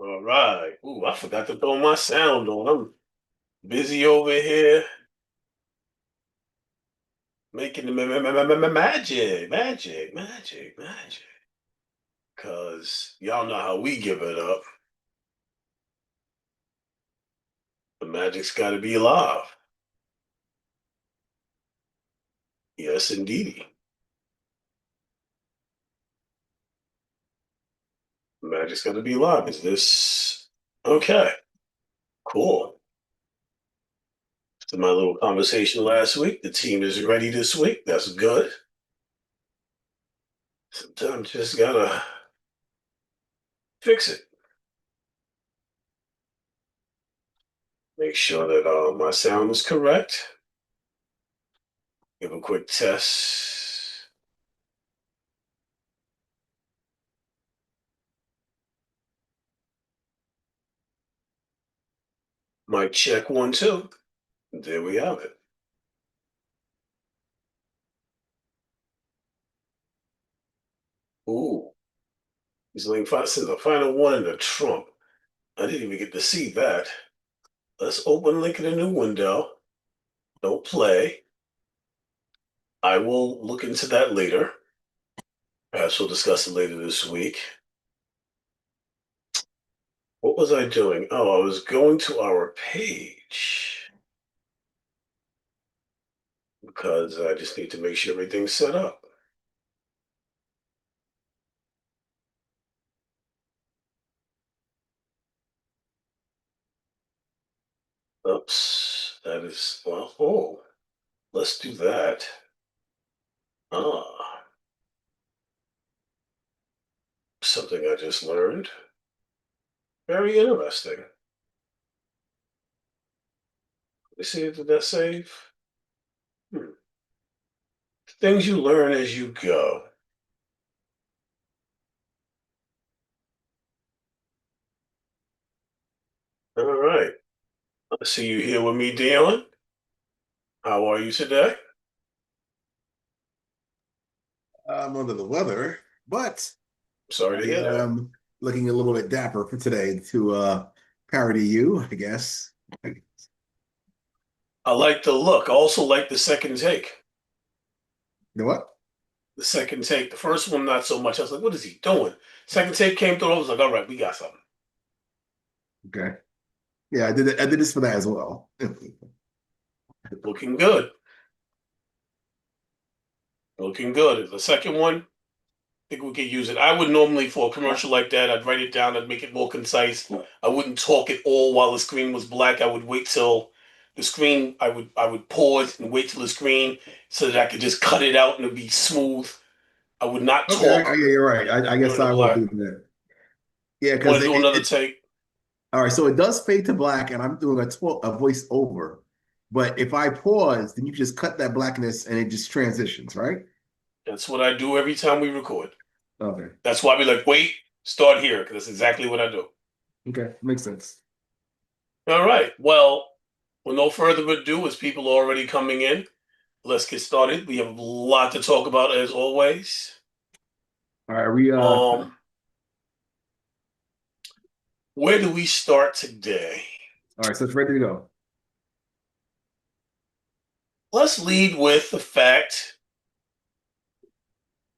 All right. Ooh, I forgot to throw my sound on. I'm busy over here making the magic. Cause y'all know how we give it up. The magic's got to be alive. Yes, indeedy. The magic's got to be alive. Is this okay? Cool. After my little conversation last week, the team is ready this week. That's good. Sometimes just gotta fix it. Make sure that my sound is correct. Give a quick test. Mic check 1, 2. There we have it. Ooh, he's like since the final one in the Trump. I didn't even get to see that. Let's open link in a new window. Don't play. I will look into that later. Perhaps we'll discuss it later this week. What was I doing? Oh, I was going to our page because I just need to make sure everything's set up. Oops, that is, well, oh, let's do that. Ah, something I just learned. Very interesting. Let me see, did that save? Hmm. Things you learn as you go. All right. I see you here with me, Dion. How are you today? I'm under the weather, but Sorry to I hear that. am looking a little bit dapper for today to parody you, I guess. I like the look. I also like the second take. You know what? The second take. The first one, not so much. I was like, what is he doing? Second take came through. I was like, all right, we got something. Okay. Yeah, I did it. I did this for that as well. Looking good. Looking good. The second one, I think we could use it. I would normally, for a commercial like that, I'd write it down. I'd make it more concise. I wouldn't talk at all while the screen was black. I would wait till the screen. I would pause and wait till the screen so that I could just cut it out and it'd be smooth. I would not Okay, talk yeah, you're right. I guess during the I will black. do that. Yeah, Want because to do another take? all right, so it does fade to black, and I'm doing a voice over. But if I pause, then you just cut that blackness and it just transitions, right? That's what I do every time we record. Okay. That's why we like, wait, start here, because that's exactly what I do. Okay, makes sense. All right. Well, with no further ado, as people are already coming in, let's get started. We have a lot to talk about as always. All right, we Um, where do we start today? all right, so it's ready to go. Let's lead with the fact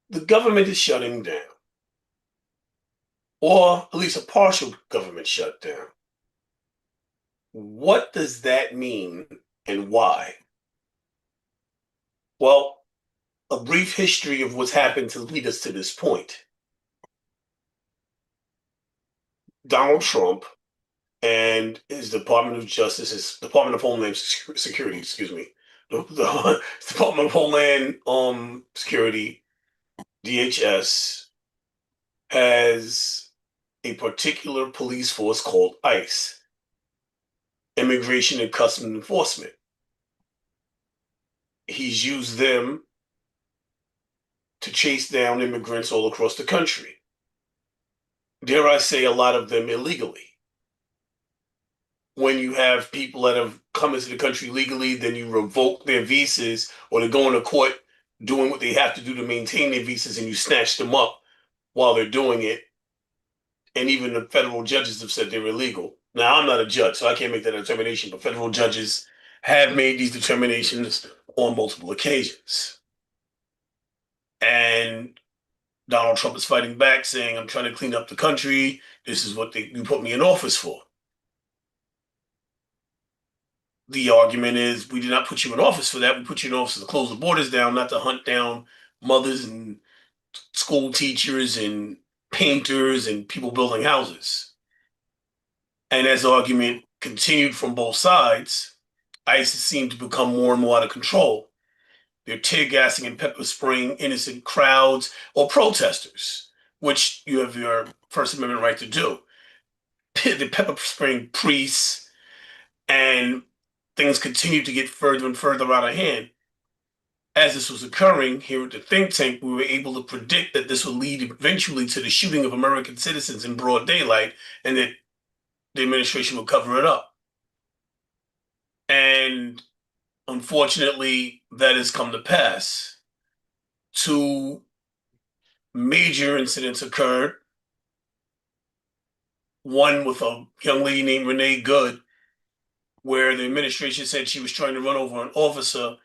the government is shutting down, or at least a partial government shutdown. What does that mean and why? Well, a brief history of what's happened to lead us to this point. Donald Trump and his Department of Justice, his Department of Homeland Security, excuse me, the Department of Homeland Security, DHS, has a particular police force called ICE, Immigration and Customs Enforcement. He's used them to chase down immigrants all across the country. Dare I say, a lot of them illegally. When you have people that have come into the country legally, then you revoke their visas or they go into court doing what they have to do to maintain their visas and you snatch them up while they're doing it and even the federal judges have said they're illegal. Now, I'm not a judge, so I can't make that determination, but federal judges have made these determinations on multiple occasions. And Donald Trump is fighting back, saying, I'm trying to clean up the country. This is what you put me in office for. The argument is, we did not put you in office for that. We put you in office to close the borders down, not to hunt down mothers and school teachers and painters and people building houses. And as the argument continued from both sides, ISIS seemed to become more and more out of control. They're tear gassing and pepper spraying innocent crowds or protesters, which you have your First Amendment right to do. The pepper spraying priests, and things continued to get further and further out of hand. As this was occurring here at the think tank, we were able to predict that this would lead eventually to the shooting of American citizens in broad daylight, and that the administration would cover it up. And unfortunately, that has come to pass. Two major incidents occurred. One with a young lady named Renee Good, where the administration said she was trying to run over an officer,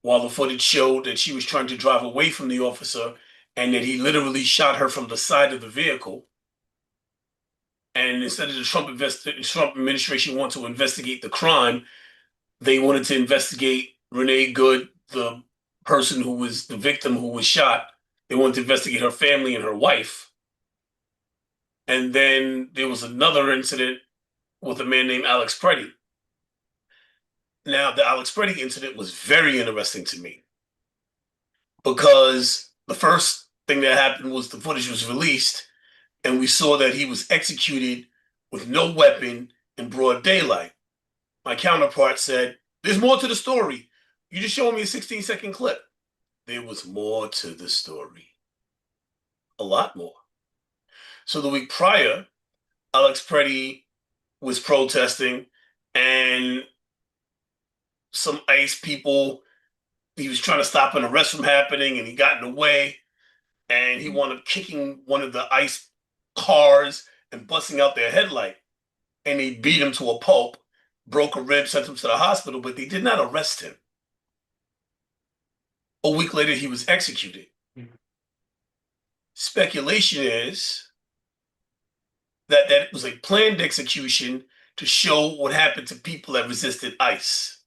while the footage showed that she was trying to drive away from the officer and that he literally shot her from the side of the vehicle. And instead of the Trump administration want to investigate the crime, they wanted to investigate Renee Good, the person who was the victim who was shot. They wanted to investigate her family and her wife. And then there was another incident with a man named Alex Preddy. Now, the Alex Preddy incident was very interesting to me because the first thing that happened was the footage was released and we saw that he was executed with no weapon in broad daylight. My counterpart said, there's more to the story. You just showed me a 16-second clip. There was more to the story. A lot more. So the week prior, Alex Preddy was protesting and some ICE people, he was trying to stop an arrest from happening and he got in the way and he wound up kicking one of the ICE cars and busting out their headlight. And they beat him to a pulp, broke a rib, sent him to the hospital, but they did not arrest him. A week later, he was executed. Speculation is that that was a planned execution to show what happened to people that resisted ICE.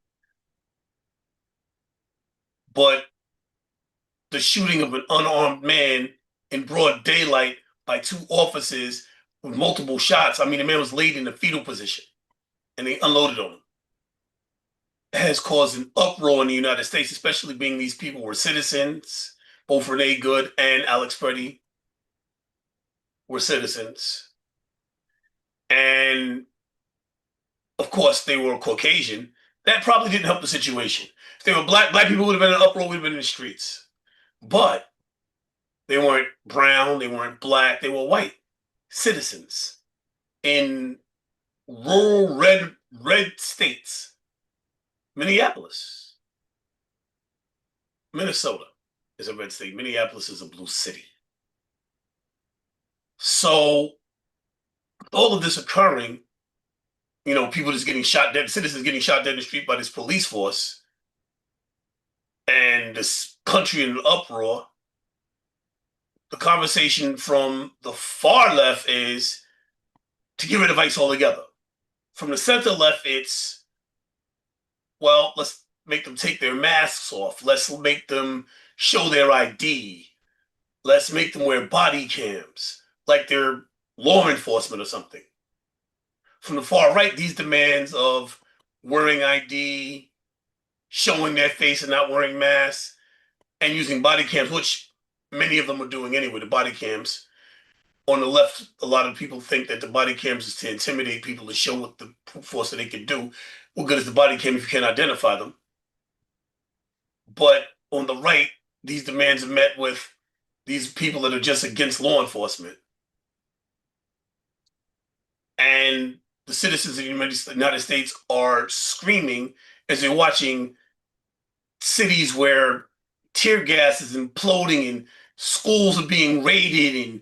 But the shooting of an unarmed man in broad daylight by two officers with multiple shots, I mean, the man was laid in a fetal position and they unloaded on him, has caused an uproar in the United States, especially being these people were citizens. Both Renee Good and Alex Preddy were citizens. And of course, they were Caucasian. That probably didn't help the situation. If they were black people would have been in an uproar, would have been in the streets. But they weren't brown, they weren't black, they were white citizens in rural red states. Minneapolis. Minnesota is a red state. Minneapolis is a blue city. So all of this occurring, people just getting shot dead, citizens getting shot dead in the street by this police force, and this country in an uproar. The conversation from the far left is to get rid of ICE altogether. From the center left, it's, well, let's make them take their masks off. Let's make them show their ID. Let's make them wear body cams, like they're law enforcement or something. From the far right, these demands of wearing ID, showing their face and not wearing masks, and using body cams, which many of them are doing anyway, the body cams. On the left, a lot of people think that the body cams is to intimidate people, to show what the force that they can do. What good is the body cam if you can't identify them? But on the right, these demands are met with these people that are just against law enforcement. And the citizens of the United States are screaming as they're watching cities where tear gas is imploding and schools are being raided and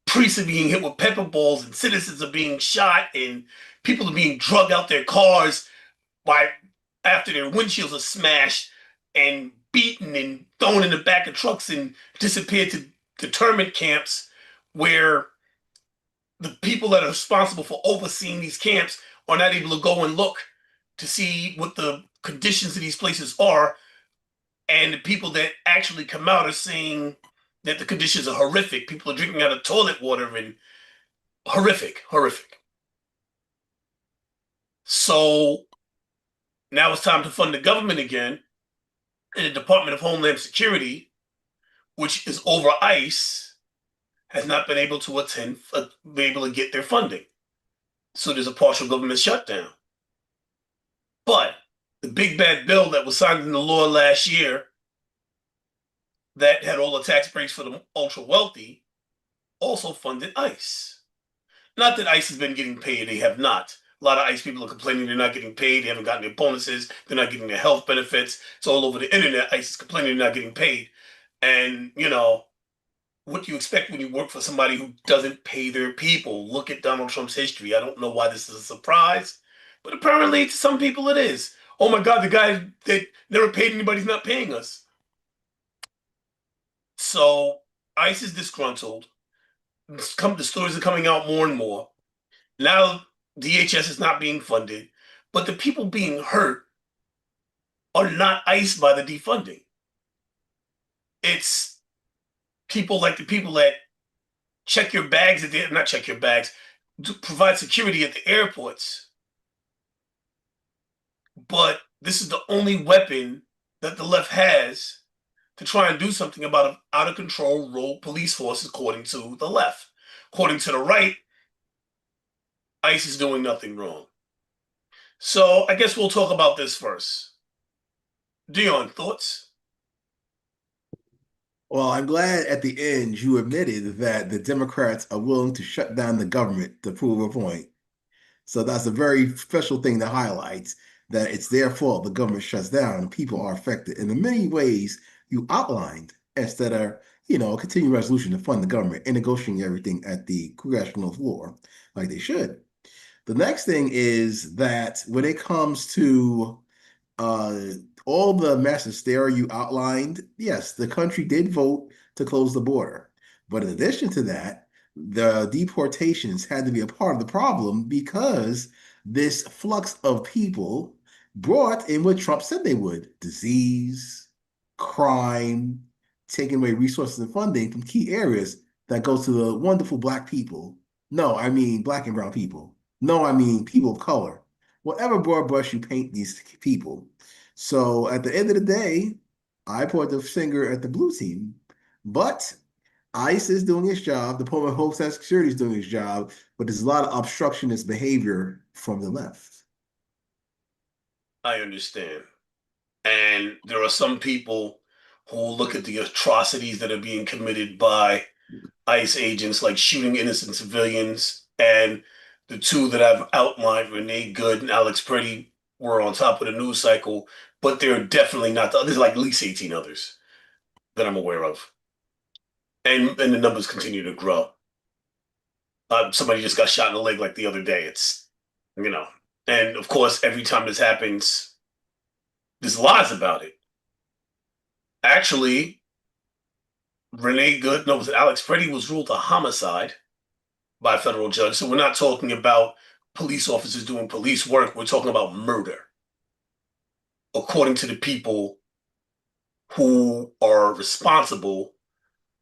priests are being hit with pepper balls and citizens are being shot and people are being drugged out their cars by after their windshields are smashed and beaten and thrown in the back of trucks and disappeared to determined camps where the people that are responsible for overseeing these camps are not able to go and look to see what the conditions of these places are. And the people that actually come out are saying that the conditions are horrific. People are drinking out of toilet water and horrific, horrific. So now it's time to fund the government again. And the Department of Homeland Security, which is over ICE, has not been able to be able to get their funding. So there's a partial government shutdown. But the big bad bill that was signed into law last year that had all the tax breaks for the ultra wealthy also funded ICE. Not that ICE has been getting paid, they have not. A lot of ICE people are complaining they're not getting paid, they haven't gotten their bonuses, they're not getting their health benefits. It's all over the internet. ICE is complaining they're not getting paid. And, what do you expect when you work for somebody who doesn't pay their people? Look at Donald Trump's history. I don't know why this is a surprise, but apparently to some people it is. Oh my God, the guy that never paid anybody's not paying us. So ICE is disgruntled. The stories are coming out more and more. Now DHS is not being funded, but the people being hurt are not ICE by the defunding. It's people like the people that check your bags at the not check your bags, provide security at the airports. But this is the only weapon that the left has to try and do something about an out of control rogue police force, according to the left. According to the right, ICE is doing nothing wrong. So I guess we'll talk about this first. Dion, thoughts? Well, I'm glad at the end you admitted that the Democrats are willing to shut down the government to prove a point. So that's a very special thing to highlight that it's their fault the government shuts down and people are affected in the many ways you outlined instead of, a continuing resolution to fund the government and negotiating everything at the congressional floor like they should. The next thing is that when it comes to uh, all the mass hysteria you outlined, yes, the country did vote to close the border. But in addition to that, the deportations had to be a part of the problem because this flux of people brought in what Trump said they would: disease, crime, taking away resources and funding from key areas that goes to the wonderful Black people. No, I mean Black and brown people. No, I mean people of color. Whatever broad brush you paint these people. So at the end of the day, I point the finger at the blue team. But ICE is doing its job. The Department of Homeland Security is doing its job. But there's a lot of obstructionist behavior from the left. I understand. And there are some people who will look at the atrocities that are being committed by ICE agents, like shooting innocent civilians. And the two that I've outlined, Renee Good and Alex Pretty, were on top of the news cycle, but they're definitely not there's like at least 18 others that I'm aware of. And the numbers continue to grow. Somebody just got shot in the leg like the other day. It's, you know, and of course, every time this happens, there's lies about it. Actually, Renee Good, no, was it Alex Pretty was ruled a homicide by a federal judge. So we're not talking about police officers doing police work. We're talking about murder, according to the people who are responsible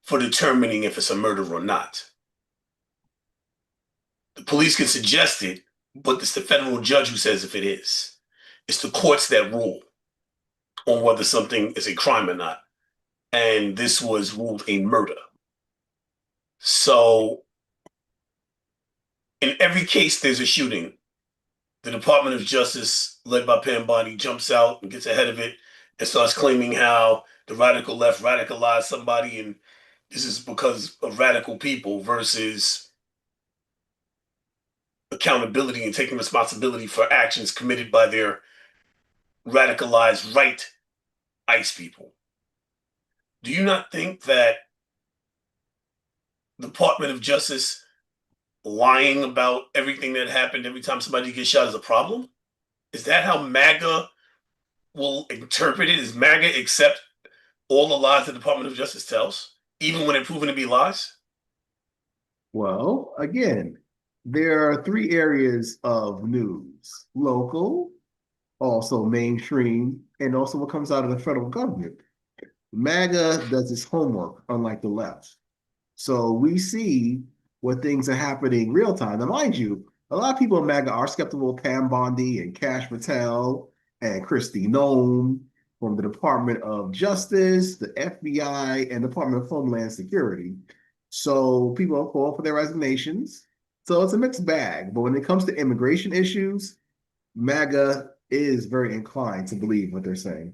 for determining if it's a murder or not. The police can suggest it, but it's the federal judge who says if it is. It's the courts that rule on whether something is a crime or not. And this was ruled a murder. So in every case, there's a shooting. The Department of Justice, led by Pam Bondi, jumps out and gets ahead of it and starts claiming how the radical left radicalized somebody and this is because of radical people versus accountability and taking responsibility for actions committed by their radicalized right ICE people. Do you not think that Department of Justice lying about everything that happened every time somebody gets shot is a problem? Is that how MAGA will interpret it? Is MAGA accept all the lies the Department of Justice tells, even when they're proven to be lies? Well, again, there are three areas of news: local, also mainstream, and also what comes out of the federal government. MAGA does its homework, unlike the left. So we see what things are happening real time. Now, mind you, a lot of people in MAGA are skeptical of Pam Bondi and Cash Patel and Christy Nome from the Department of Justice, the FBI, and Department of Homeland Security. So people are calling for their resignations. So it's a mixed bag. But when it comes to immigration issues, MAGA is very inclined to believe what they're saying.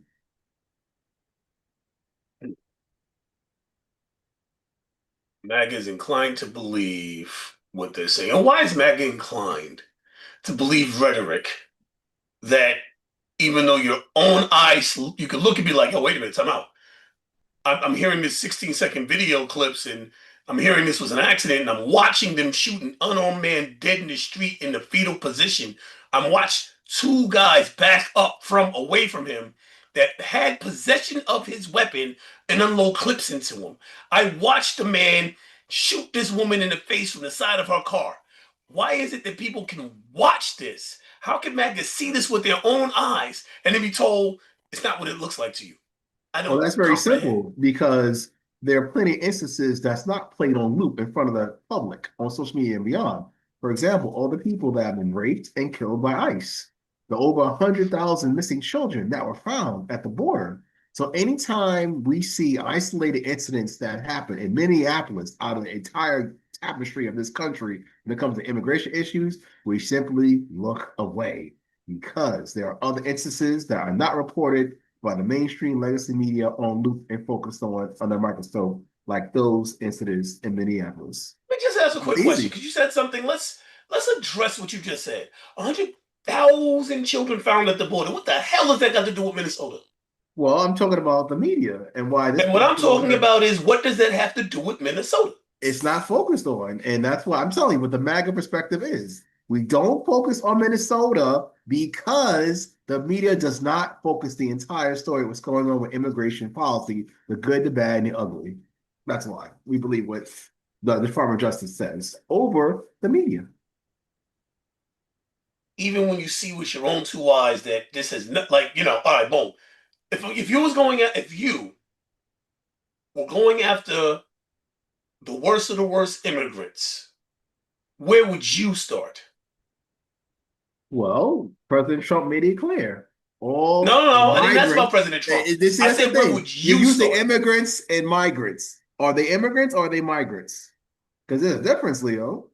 MAGA is inclined to believe what they're saying. And why is MAGA inclined to believe rhetoric that even though your own eyes, you could look and be like, oh, wait a minute, time out. I'm hearing this 16-second video clips and I'm hearing this was an accident and I'm watching them shoot an unarmed man dead in the street in the fetal position. I'm watched two guys back up from away from him that had possession of his weapon and unload clips into him. I watched a man shoot this woman in the face from the side of her car. Why is it that people can watch this? How can MAGA see this with their own eyes and then be told it's not what it looks like to you? I Well, don't that's very comprehend. simple because there are plenty of instances that's not played on loop in front of the public on social media and beyond. For example, all the people that have been raped and killed by ICE, the over 100,000 missing children that were found at the border. So anytime we see isolated incidents that happen in Minneapolis out of the entire tapestry of this country when it comes to immigration issues, we simply look away because there are other instances that are not reported by the mainstream legacy media on loop and focused on under a microscope, like those incidents in Minneapolis. Let me just ask a quick question Easy. because you said something. Let's address what you just said. 100,000 children found at the border. What the hell has that got to do with Minnesota? Well, I'm talking about the media and why this And what I'm particular talking letter about is what does that have to do with Minnesota? it's not focused on. And that's why I'm telling you what the MAGA perspective is. We don't focus on Minnesota because the media does not focus the entire story of what's going on with immigration policy, the good, the bad, and the ugly. That's why we believe what the Department of Justice says over the media. Even when you see with your own two eyes that this is not like, all right, boom. If you was going at if you were going after the worst of the worst immigrants, where would you start? Well, President Trump made it clear. No, All no, no. I didn't ask about migrants, President Trump. this I that's the said, where thing. would You're you using start? immigrants and migrants. Are they immigrants or are they migrants? Because there's a difference, Leo.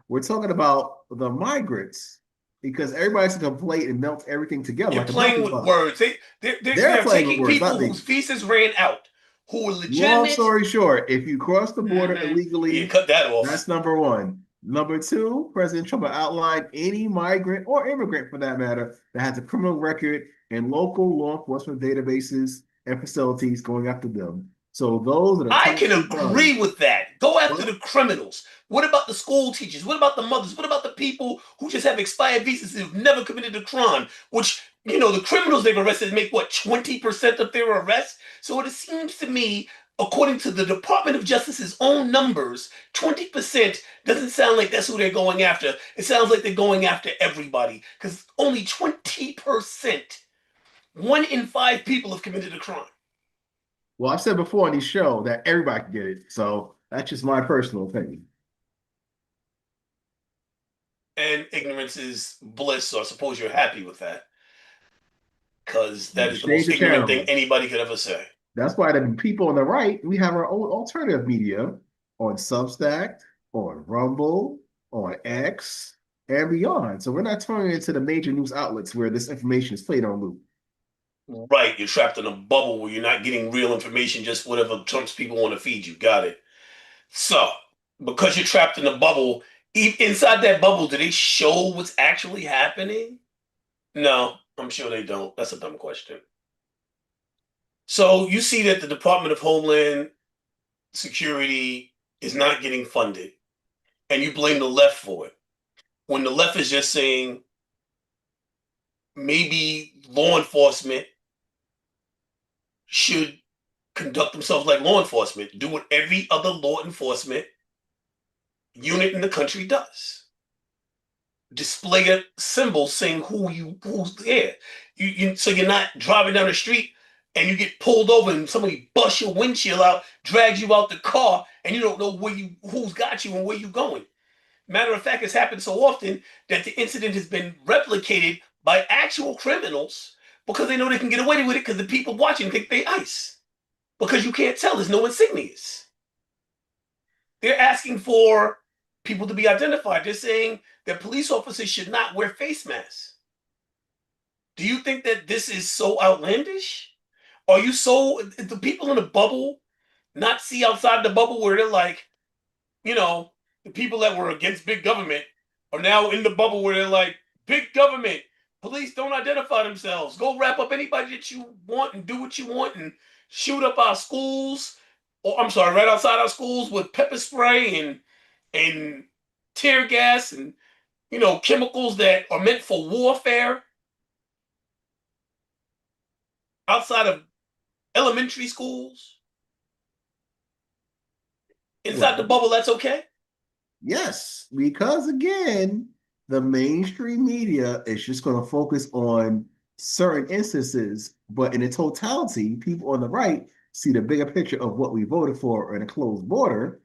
We're talking about the migrants because everybody's to conflate and melt everything together You're like a playing melting with pot. words. They're They're playing with taking words, not people me. whose visas ran out, who were Long legitimate. story short, if you cross the border Yeah, illegally, cut that that's off. number one. Number two, President Trump outlined any migrant or immigrant for that matter that has a criminal record in local law enforcement databases and facilities going after them. So those are the I top can two agree priorities. with that. Go after the Well, criminals. What about the school teachers? What about the mothers? What about the people who just have expired visas who've never committed a crime? Which, the criminals they've arrested make what, 20% of their arrests? So it seems to me, according to the Department of Justice's own numbers, 20% doesn't sound like that's who they're going after. It sounds like they're going after everybody because only 20%, one in five people have committed a crime. well, I've said before on this show that everybody can get it. So that's just my personal opinion. And ignorance is bliss, so I suppose you're happy with that because that is the Shades most of ignorant thing terrible. anybody could ever say. That's why the people on the right, we have our own alternative media on Substack, on Rumble, on X, and beyond. So we're not turning into the major news outlets where this information is played on loop. Right, you're trapped in a bubble where you're not getting real information, just whatever Trump's people want to feed you. Got it. So, because you're trapped in a bubble, inside that bubble, do they show what's actually happening? No, I'm sure they don't. That's a dumb question. So, you see that the Department of Homeland Security is not getting funded, and you blame the left for it, when the left is just saying maybe law enforcement should conduct themselves like law enforcement, do what every other law enforcement unit in the country does. Display a symbol saying who's there. So you're not driving down the street and you get pulled over and somebody busts your windshield out, drags you out the car, and you don't know who's got you and where you're going. Matter of fact, it's happened so often that the incident has been replicated by actual criminals because they know they can get away with it because the people watching think they ice. Because you can't tell, there's no insignias. They're asking for people to be identified. They're saying that police officers should not wear face masks. Do you think that this is so outlandish? Are you so, the people in the bubble not see outside the bubble where they're like, you know, the people that were against big government are now in the bubble where they're like, big government, police don't identify themselves. Go wrap up anybody that you want and do what you want and shoot up our schools, or I'm sorry, right outside our schools with pepper spray and tear gas and chemicals that are meant for warfare outside of elementary schools. Inside the Well, bubble, that's okay. yes, because again, the mainstream media is just going to focus on certain instances, but in the totality, people on the right see the bigger picture of what we voted for in a closed border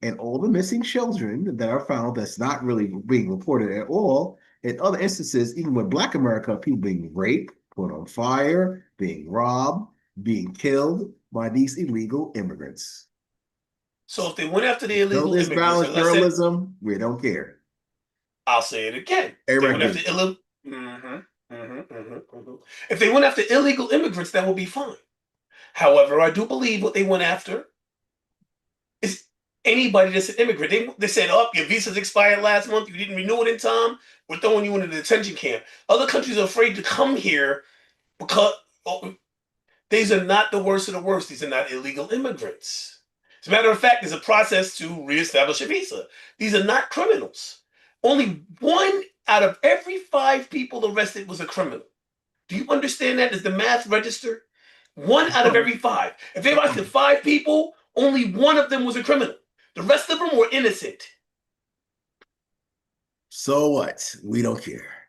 and all the missing children that are found that's not really being reported at all. In other instances, even with Black America, people being raped, put on fire, being robbed, being killed by these illegal immigrants. So if they went after the Though illegal this immigrants, balanced as I said, journalism, we don't care. I'll say it again. If they Everybody went after agrees. illegal, if they went after illegal immigrants, that would be fine. However, I do believe what they went after is anybody that's an immigrant. They said, "Oh, your visa's expired last month. You didn't renew it in time. We're throwing you in a detention camp." Other countries are afraid to come here because these are not the worst of the worst. These are not illegal immigrants. As a matter of fact, there's a process to reestablish a visa. These are not criminals. Only one out of every five people arrested was a criminal. Do you understand that? Does the math register? One out of every five. If they arrested five people, only one of them was a criminal. The rest of them were innocent. So what? We don't care.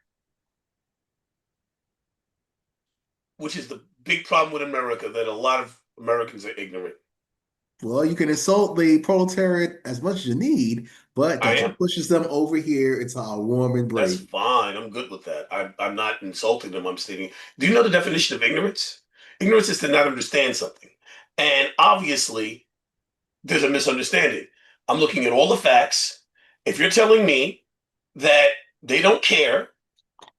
Which is the big problem with America, that a lot of Americans are ignorant. Well, you can insult the proletariat as much as you need, but I that just am. pushes them over here into our warm That's embrace. fine. I'm good with that. I'm not insulting them. I'm stating. Do you know the definition of ignorance? Ignorance is to not understand something. And obviously, there's a misunderstanding. I'm looking at all the facts. If you're telling me that they don't care,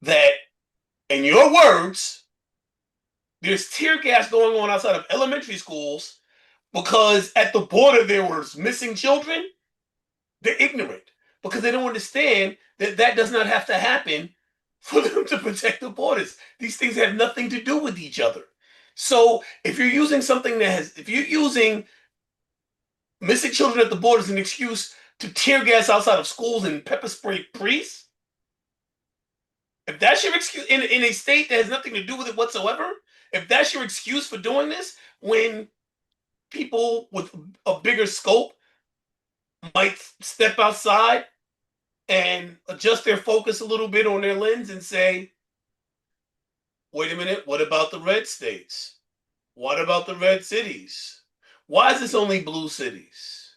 that in your words, there's tear gas going on outside of elementary schools because at the border there was missing children, they're ignorant because they don't understand that that does not have to happen for them to protect the borders. These things have nothing to do with each other. So if you're using something if you're using missing children at the border as an excuse to tear gas outside of schools and pepper spray priests, if that's your excuse in a state that has nothing to do with it whatsoever, if that's your excuse for doing this, when people with a bigger scope might step outside and adjust their focus a little bit on their lens and say, wait a minute, what about the red states? What about the red cities? Why is this only blue cities?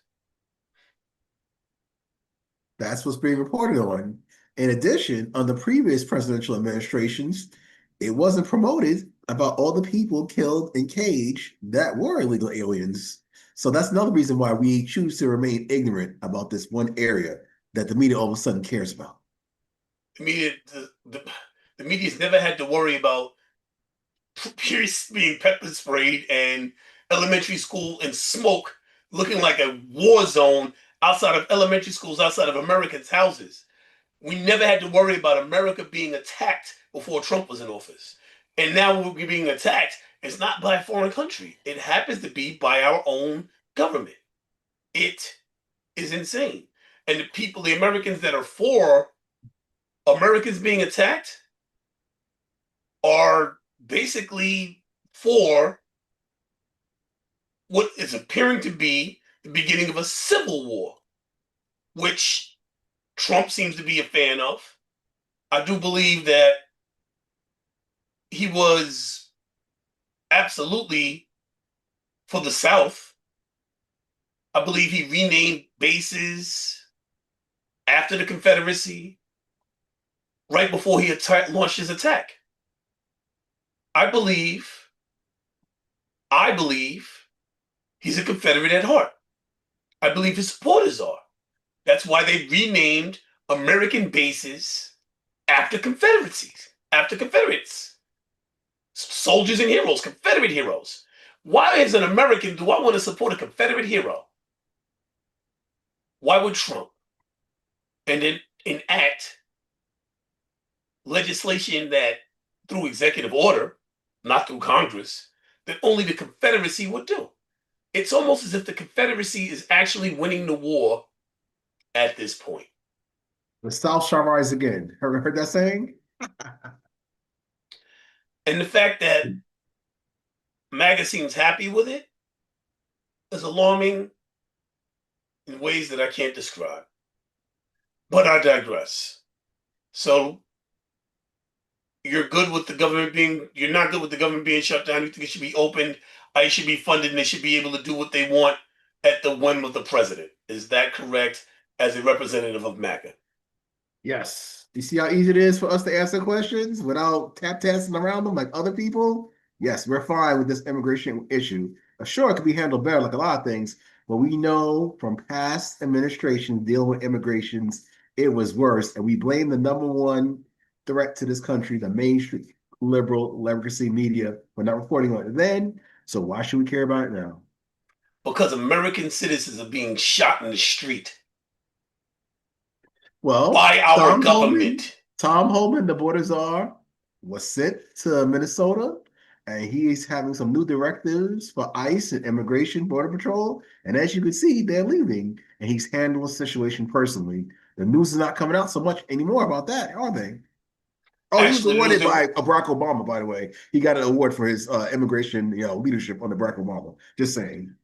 That's what's being reported on. In addition, on the previous presidential administrations, it wasn't promoted about all the people killed in cage that were illegal aliens. So that's another reason why we choose to remain ignorant about this one area that the media all of a sudden cares about. The media, the media's never had to worry about Pierce being pepper sprayed and elementary school and smoke looking like a war zone outside of elementary schools, outside of Americans' houses. We never had to worry about America being attacked before Trump was in office. And now we're being attacked. It's not by a foreign country. It happens to be by our own government. It is insane. And the people, the Americans that are for Americans being attacked, are basically for what is appearing to be the beginning of a civil war, which Trump seems to be a fan of. I do believe that he was absolutely for the South. I believe he renamed bases after the Confederacy right before he launched his attack. I believe, I believe he's a Confederate at heart. I believe his supporters are. That's why they renamed American bases after Confederacies, after Confederates, soldiers and heroes, Confederate heroes. Why, as an American, do I want to support a Confederate hero? Why would Trump and then enact legislation that through executive order, not through Congress, that only the Confederacy would do? It's almost as if the Confederacy is actually winning the war at this point. The South shall rise again. Heard that saying? And the fact that MAGA seems happy with it is alarming in ways that I can't describe. But I digress. So you're good with the government being, you're not good with the government being shut down. You think it should be opened, it should be funded, and they should be able to do what they want at the whim of the president. Is that correct as a representative of MAGA? Yes. You see how easy it is for us to answer questions without tap dancing around them like other people? Yes, we're fine with this immigration issue. Sure, it could be handled better, like a lot of things, but we know from past administrations dealing with immigrations, it was worse. And we blame the number one threat to this country, the mainstream liberal legacy media, for not reporting on it then. So why should we care about it now? Because American citizens are being shot in the street Well, by our government. Tom Homan, the border czar, was sent to Minnesota, and he's having some new directives for ICE and Immigration Border Patrol. And as you can see, they're leaving, and he's handling the situation personally. The news is not coming out so much anymore about that, are they? Oh, he was Actually, the news awarded that by Barack Obama, by the way. He got an award for his immigration, leadership under Barack Obama. Just saying.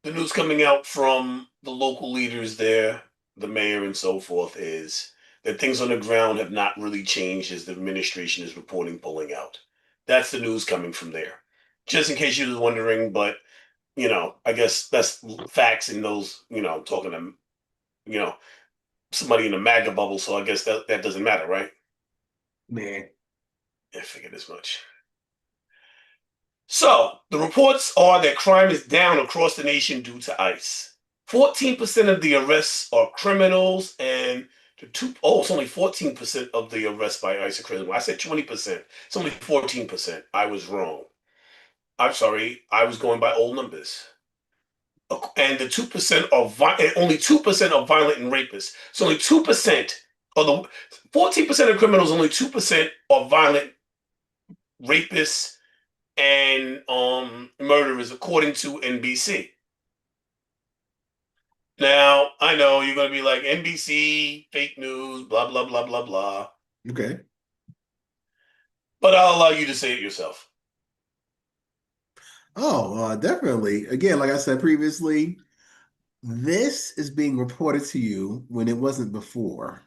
the news coming out from the local leaders there, the mayor and so forth, is that things on the ground have not really changed as the administration is reporting pulling out. That's the news coming from there. Just in case you were wondering, but I guess that's facts in those, talking to, you know, somebody in the MAGA bubble. So I guess that doesn't matter, right? Man, I figured as much. So the reports are that crime is down across the nation due to ICE. 14% of the arrests are criminals, and it's only 14% of the arrests by ICE are criminals. I said 20%. It's only 14%. I was wrong. I'm sorry. I was going by old numbers. And the 2% only 2% are violent and rapists. So only 2% of the 14% of criminals, only 2% are violent rapists and murderers, according to NBC. Now, I know you're going to be like, NBC, fake news, blah, blah, blah, blah, blah. okay. But I'll allow you to say it yourself. Oh, definitely. Again, like I said previously, this is being reported to you when it wasn't before,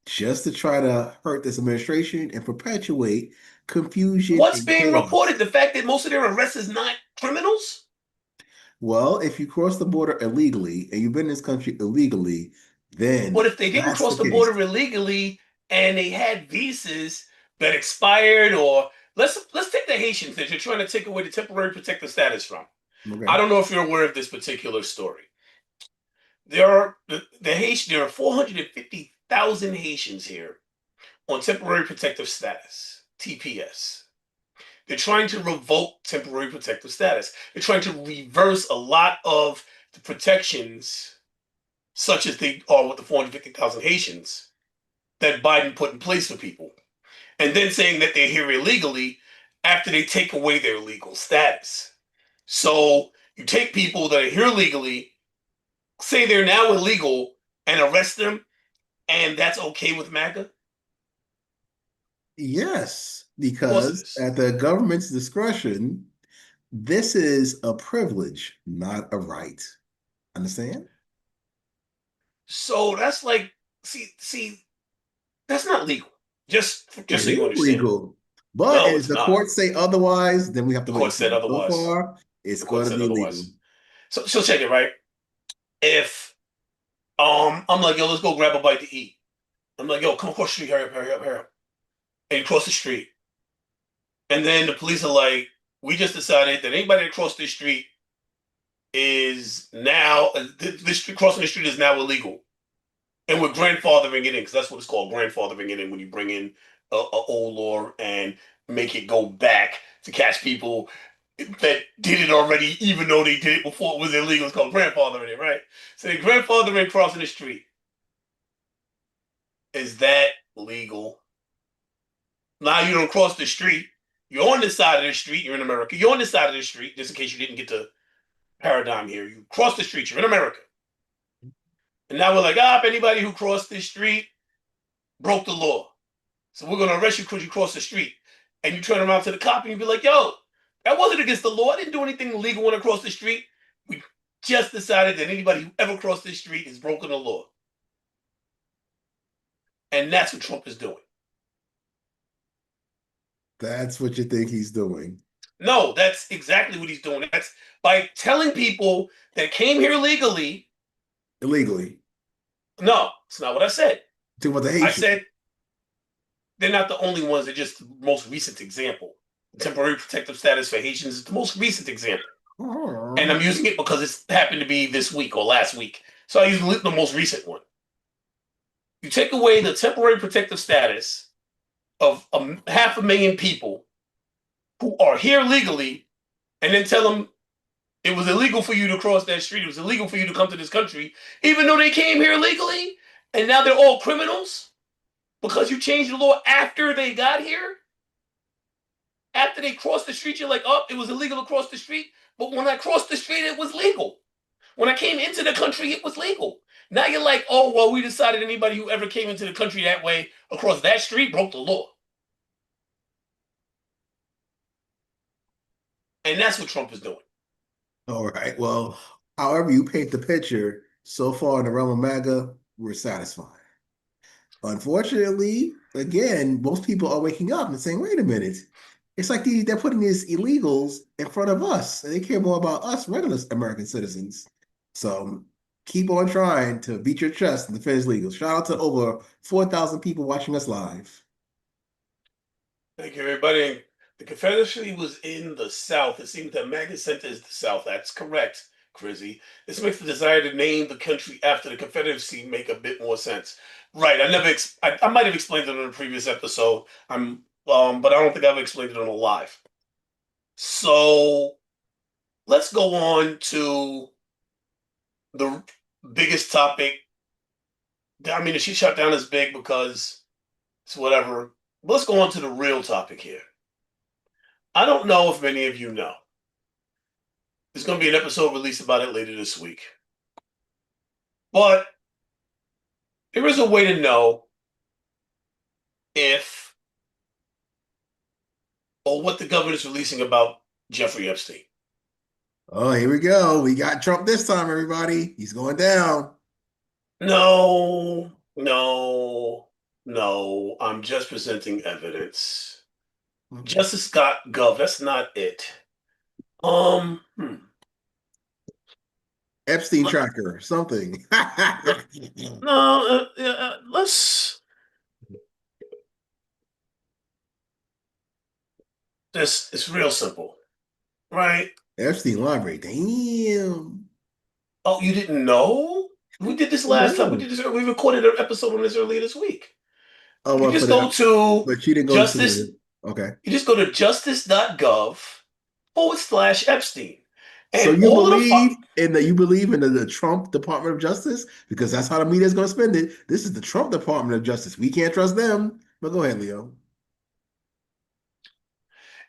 just to try to hurt this administration and perpetuate confusion What's and being reported? chaos. The fact that most of their arrests is not criminals? Well, if you cross the border illegally and you've been in this country illegally, What then if they didn't that's the cross the case. border illegally and they had visas that expired? Or let's take the Haitians that you're trying to take away the temporary protective status from. I Okay. don't know if you're aware of this particular story. There are 450,000 Haitians here on temporary protective status, TPS. They're trying to revoke temporary protective status. They're trying to reverse a lot of the protections, such as they are with the 450,000 Haitians that Biden put in place for people, and then saying that they're here illegally after they take away their legal status. So you take people that are here legally, say they're now illegal and arrest them, and that's okay with MAGA? Yes, Of course it because is. at the government's discretion, this is a privilege, not a right. Understand? So that's like, see, that's not legal. Just It so you is understand. legal. But No, if it's the not. courts say otherwise, then we have to The wait court and see. said But so otherwise. far, it's The court going to said be legal. otherwise. So check it, right? If I'm like, yo, let's go grab a bite to eat. I'm like, yo, come across the street, hurry up, hurry up, hurry up. And you cross the street. And then the police are like, we just decided that anybody that crossed this street is now this street crossing the street is now illegal. And we're grandfathering it in, because that's what it's called, grandfathering it in, when you bring in a old law and make it go back to catch people that did it already, even though they did it before it was illegal. It's called grandfathering it, right? So they grandfathering crossing the street. Is that legal? Now you don't cross the street. You're on the side of the street. You're in America. You're on the side of the street, just in case you didn't get the paradigm here. You cross the street. You're in America. And now we're like, if anybody who crossed this street broke the law. So we're going to arrest you because you crossed the street. And you turn around to the cop and you be like, yo, that wasn't against the law. I didn't do anything illegal when I crossed the street. We just decided that anybody who ever crossed this street is broken the law. And that's what Trump is doing. That's what you think he's doing No, that's exactly what he's doing. That's by telling people that came here legally. illegally. No, it's not what I said. Talking about the I Haitian. said they're not the only ones. They're just the most recent example. Temporary protective status for Haitians is the most recent example. And I'm using it because it's happened to be this week or last week. So I use the most recent one. You take away the temporary protective status of 500,000 people who are here legally, and then tell them it was illegal for you to cross that street. It was illegal for you to come to this country, even though they came here legally, and now they're all criminals because you changed the law after they got here. After they crossed the street, you're like, oh, it was illegal to cross the street. But when I crossed the street, it was legal. When I came into the country, it was legal. Now you're like, oh, well, we decided anybody who ever came into the country that way across that street broke the law. And that's what Trump is doing. All right. Well, however you paint the picture, so far in the realm of MAGA, we're satisfied. Unfortunately, again, most people are waking up and saying, wait a minute. It's like they're putting these illegals in front of us. And they care more about us, regular American citizens. So keep on trying to beat your chest and defend legals. Shout out to over 4,000 people watching us live. Thank you, everybody. The Confederacy was in the South. It seems that MAGA Center is the South. That's correct, Crizzy. This makes the desire to name the country after the Confederacy make a bit more sense. Right. I might have explained it on a previous episode. But I don't think I've explained it on a live. So let's go on to the biggest topic. I mean, she shut down is big because it's whatever. But let's go on to the real topic here. I don't know if many of you know. There's going to be an episode released about it later this week. But there is a way to know if or what the government is releasing about Jeffrey Epstein. Oh, here we go. We got Trump this time, everybody. He's going down. No, no, no. I'm just presenting evidence. Justice.gov. That's not it. Hmm. Epstein tracker, something. No, no. Let's. This it's real simple, right? Epstein library. Damn. Oh, you didn't know? We did this last time. We No. did this. We recorded an episode on this earlier this week. Oh, You well, for just that. go to But she didn't go to justice. the. Okay. You just go to justice.gov/Epstein, So and you all of the believe in the the Trump Department of Justice? Because that's how the media is going to spend it. This is the Trump Department of Justice. We can't trust them. But go ahead, Leo.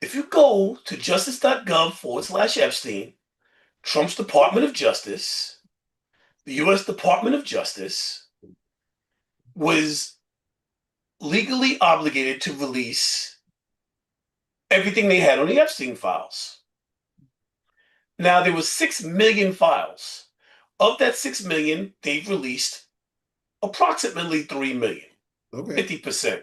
if you go to justice.gov/Epstein, Trump's Department of Justice, the U.S. Department of Justice was legally obligated to release everything they had on the Epstein files. Now, there was 6 million files. Of that 6 million, they've released approximately 3 million, Okay. 50%.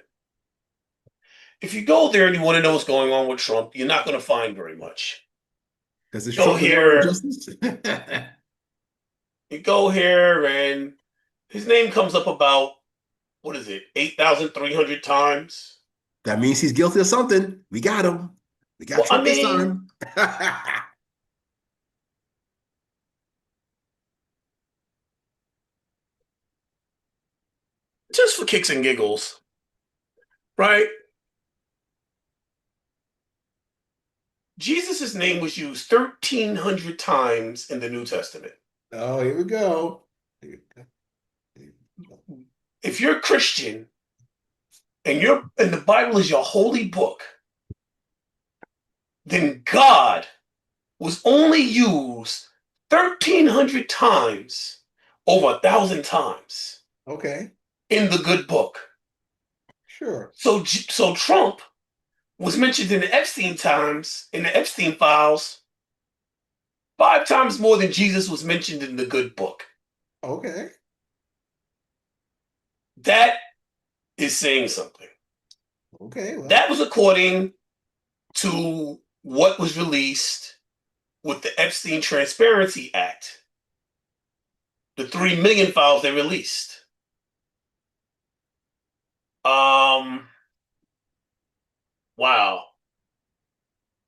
If you go there and you want to know what's going on with Trump, you're not going to find very much. Because it's Go Trump Department of here, Justice. you go here, and his name comes up about, what is it, 8,300 times? That means he's guilty of something. We got him. We got Well, I Trump this mean, time. just for kicks and giggles, right? Jesus' name was used 1,300 times in the New Testament. Oh, here we go. If you're a Christian and the Bible is your holy book, then God was only used 1,300 times over 1,000 times Okay, in the good book. sure. So Trump was mentioned in the Epstein files, 5 times more than Jesus was mentioned in the good book. Okay. That is saying something. Okay, That well, was according to what was released with the Epstein Transparency Act, the 3 million files they released. Wow.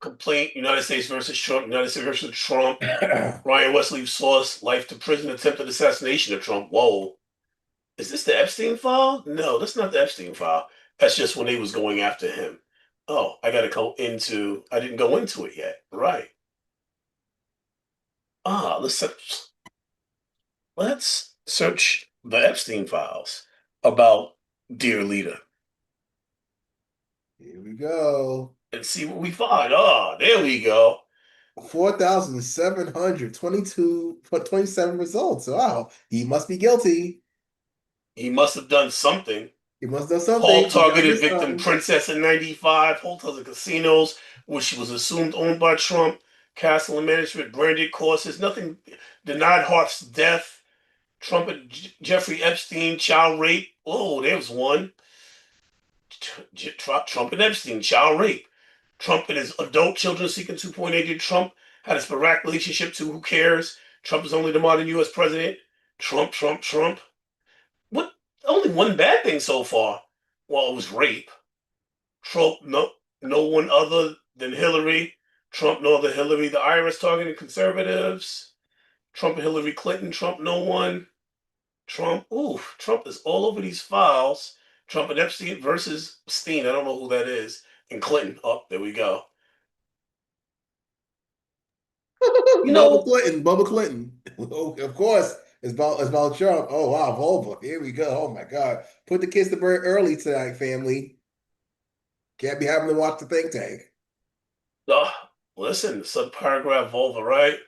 Complaint, United States versus Trump, United States versus Trump. Ryan Wesley source, life to prison, attempted assassination of Trump. Whoa. Is this the Epstein file? No, that's not the Epstein file. That's just when they was going after him. Oh, I didn't go into it yet. Right. Ah, let's search the Epstein files about Dear Leader here we go. and see what we find. Oh, there we go. 4,722, 27 results. Wow, he must be guilty. He must have done something. He must have done Paul something. We got targeted this victim time. Princess in 95, hotels and casinos, which was assumed owned by Trump, castle and management, branded courses, nothing denied Hart's death, Trump and Jeffrey Epstein, child rape. Oh, there was one. Trump and Epstein, child rape. Trump and his adult children seeking 2.8 year Trump had a sporadic relationship to who cares? Trump is only the modern US president. Trump, Trump, Trump. What? Only one bad thing so far. Well, it was rape. Trump, no one other than Hillary. Trump, no other Hillary. The IRS targeting conservatives. Trump and Hillary Clinton. Trump, no one. Trump, ooh, Trump is all over these files. Trump and Epstein versus Steen. I don't know who that is. And Clinton. Oh, there we go. You Bubba know, Clinton, Bubba Clinton. Of course, it's about Trump. Oh wow, Volva. Here we go. Oh my God. Put the kids to bed early tonight, family. Can't be having to watch the think tank. uh, listen, subparagraph vulva, right?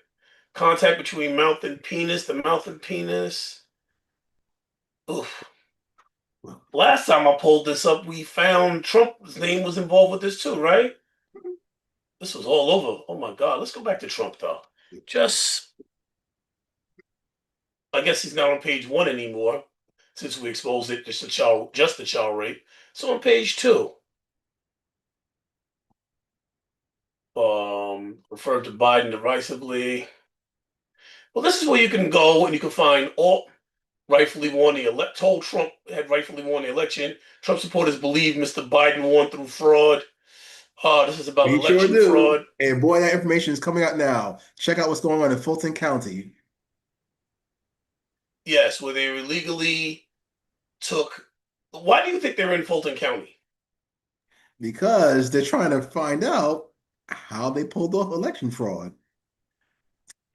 Contact between mouth and penis, the mouth and penis. Oof. Last time I pulled this up, we found Trump's name was involved with this too, right? This was all over. Oh my God. Let's go back to Trump though. Just, I guess he's not on page one anymore since we exposed it just the child rape. So on page two, referred to Biden derisively. Well, this is where you can go and you can find all rightfully won the elect. Told Trump had rightfully won the election. Trump supporters believe Mr. Biden won through fraud. This is about We sure election do. fraud. And boy, that information is coming out now. Check out what's going on in Fulton County Yes, where they illegally took. Why do you think they're in Fulton County? because they're trying to find out how they pulled off election fraud.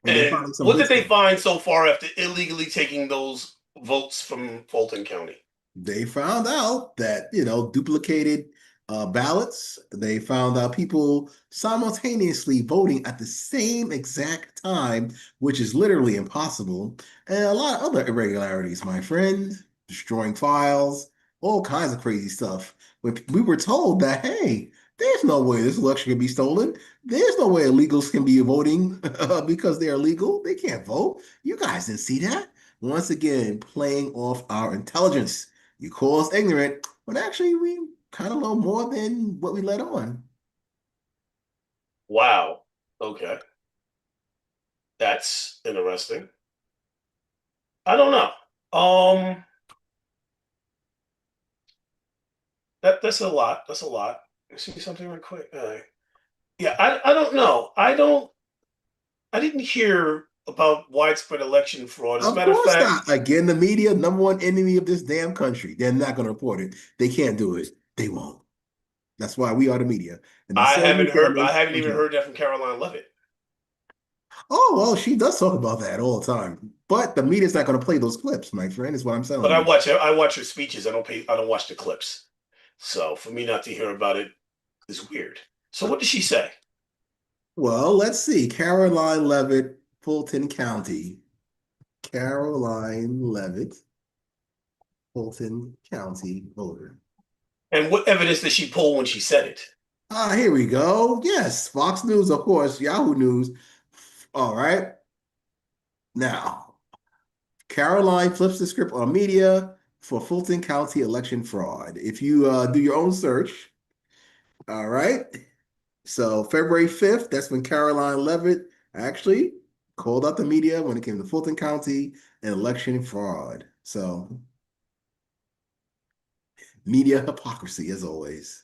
And they're And finding some what good did they stuff. find so far after illegally taking those votes from Fulton County? They found out that, duplicated ballots. They found out people simultaneously voting at the same exact time, which is literally impossible, and a lot of other irregularities, my friend, destroying files, all kinds of crazy stuff. When we were told that, hey, there's no way this election can be stolen. There's no way illegals can be voting because they're illegal. They can't vote. You guys didn't see that. Once again, playing off our intelligence. You call us ignorant, but actually we kind of know more than what we let on. Wow. Okay. That's interesting. I don't know. That's a lot. That's a lot. See something real quick. Yeah, I don't know. I didn't hear about widespread election fraud. As a Of matter of course fact, not. Again, the media, number one enemy of this damn country. They're not going to report it. They can't do it. They won't. That's why we are the media. And the same is going to I make haven't them even Trump. heard that from Caroline Levitt. Oh, well, she does talk about that all the time. But the media's not going to play those clips, my friend, is what I'm But telling you. I watch her speeches. I don't watch the clips. So for me not to hear about it is weird. So what did she say? Well, let's see. Caroline Levitt, Fulton County. Caroline Levitt, Fulton County voter. And what evidence did she pull when she said it? Ah, here we go. Yes, Fox News, of course, Yahoo News. All right. Now, Caroline flips the script on media for Fulton County election fraud. If you do your own search, all right. So February 5th, that's when Caroline Levitt actually called out the media when it came to Fulton County and election fraud. So media hypocrisy as always.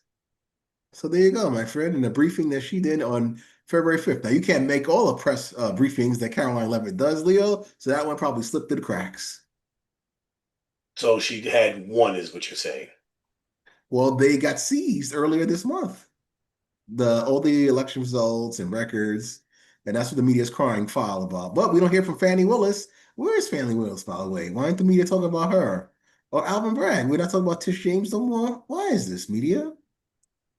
So there you go, my friend, in the briefing that she did on February 5th. Now, you can't make all the press briefings that Caroline Levitt does, Leo, so that one probably slipped through the cracks. So she had one, is what you're saying. Well, they got seized earlier this month. All the election results and records, and that's what the media is crying foul about. But we don't hear from Fannie Willis. Where is Fannie Willis, by the way? Why aren't the media talking about her? Or Alvin Bragg? We're not talking about Tish James no more. Why is this media?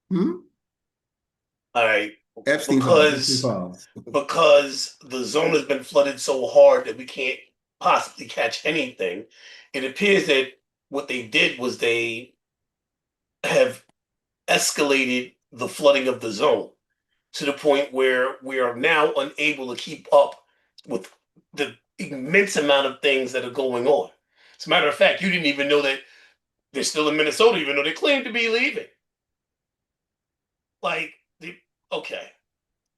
Hmm? All right, Epstein files. Epstein because files. the zone has been flooded so hard that we can't possibly catch anything. It appears that what they did was they have escalated the flooding of the zone to the point where we are now unable to keep up with the immense amount of things that are going on. As a matter of fact, you didn't even know that they're still in Minnesota, even though they claim to be leaving. Like, okay,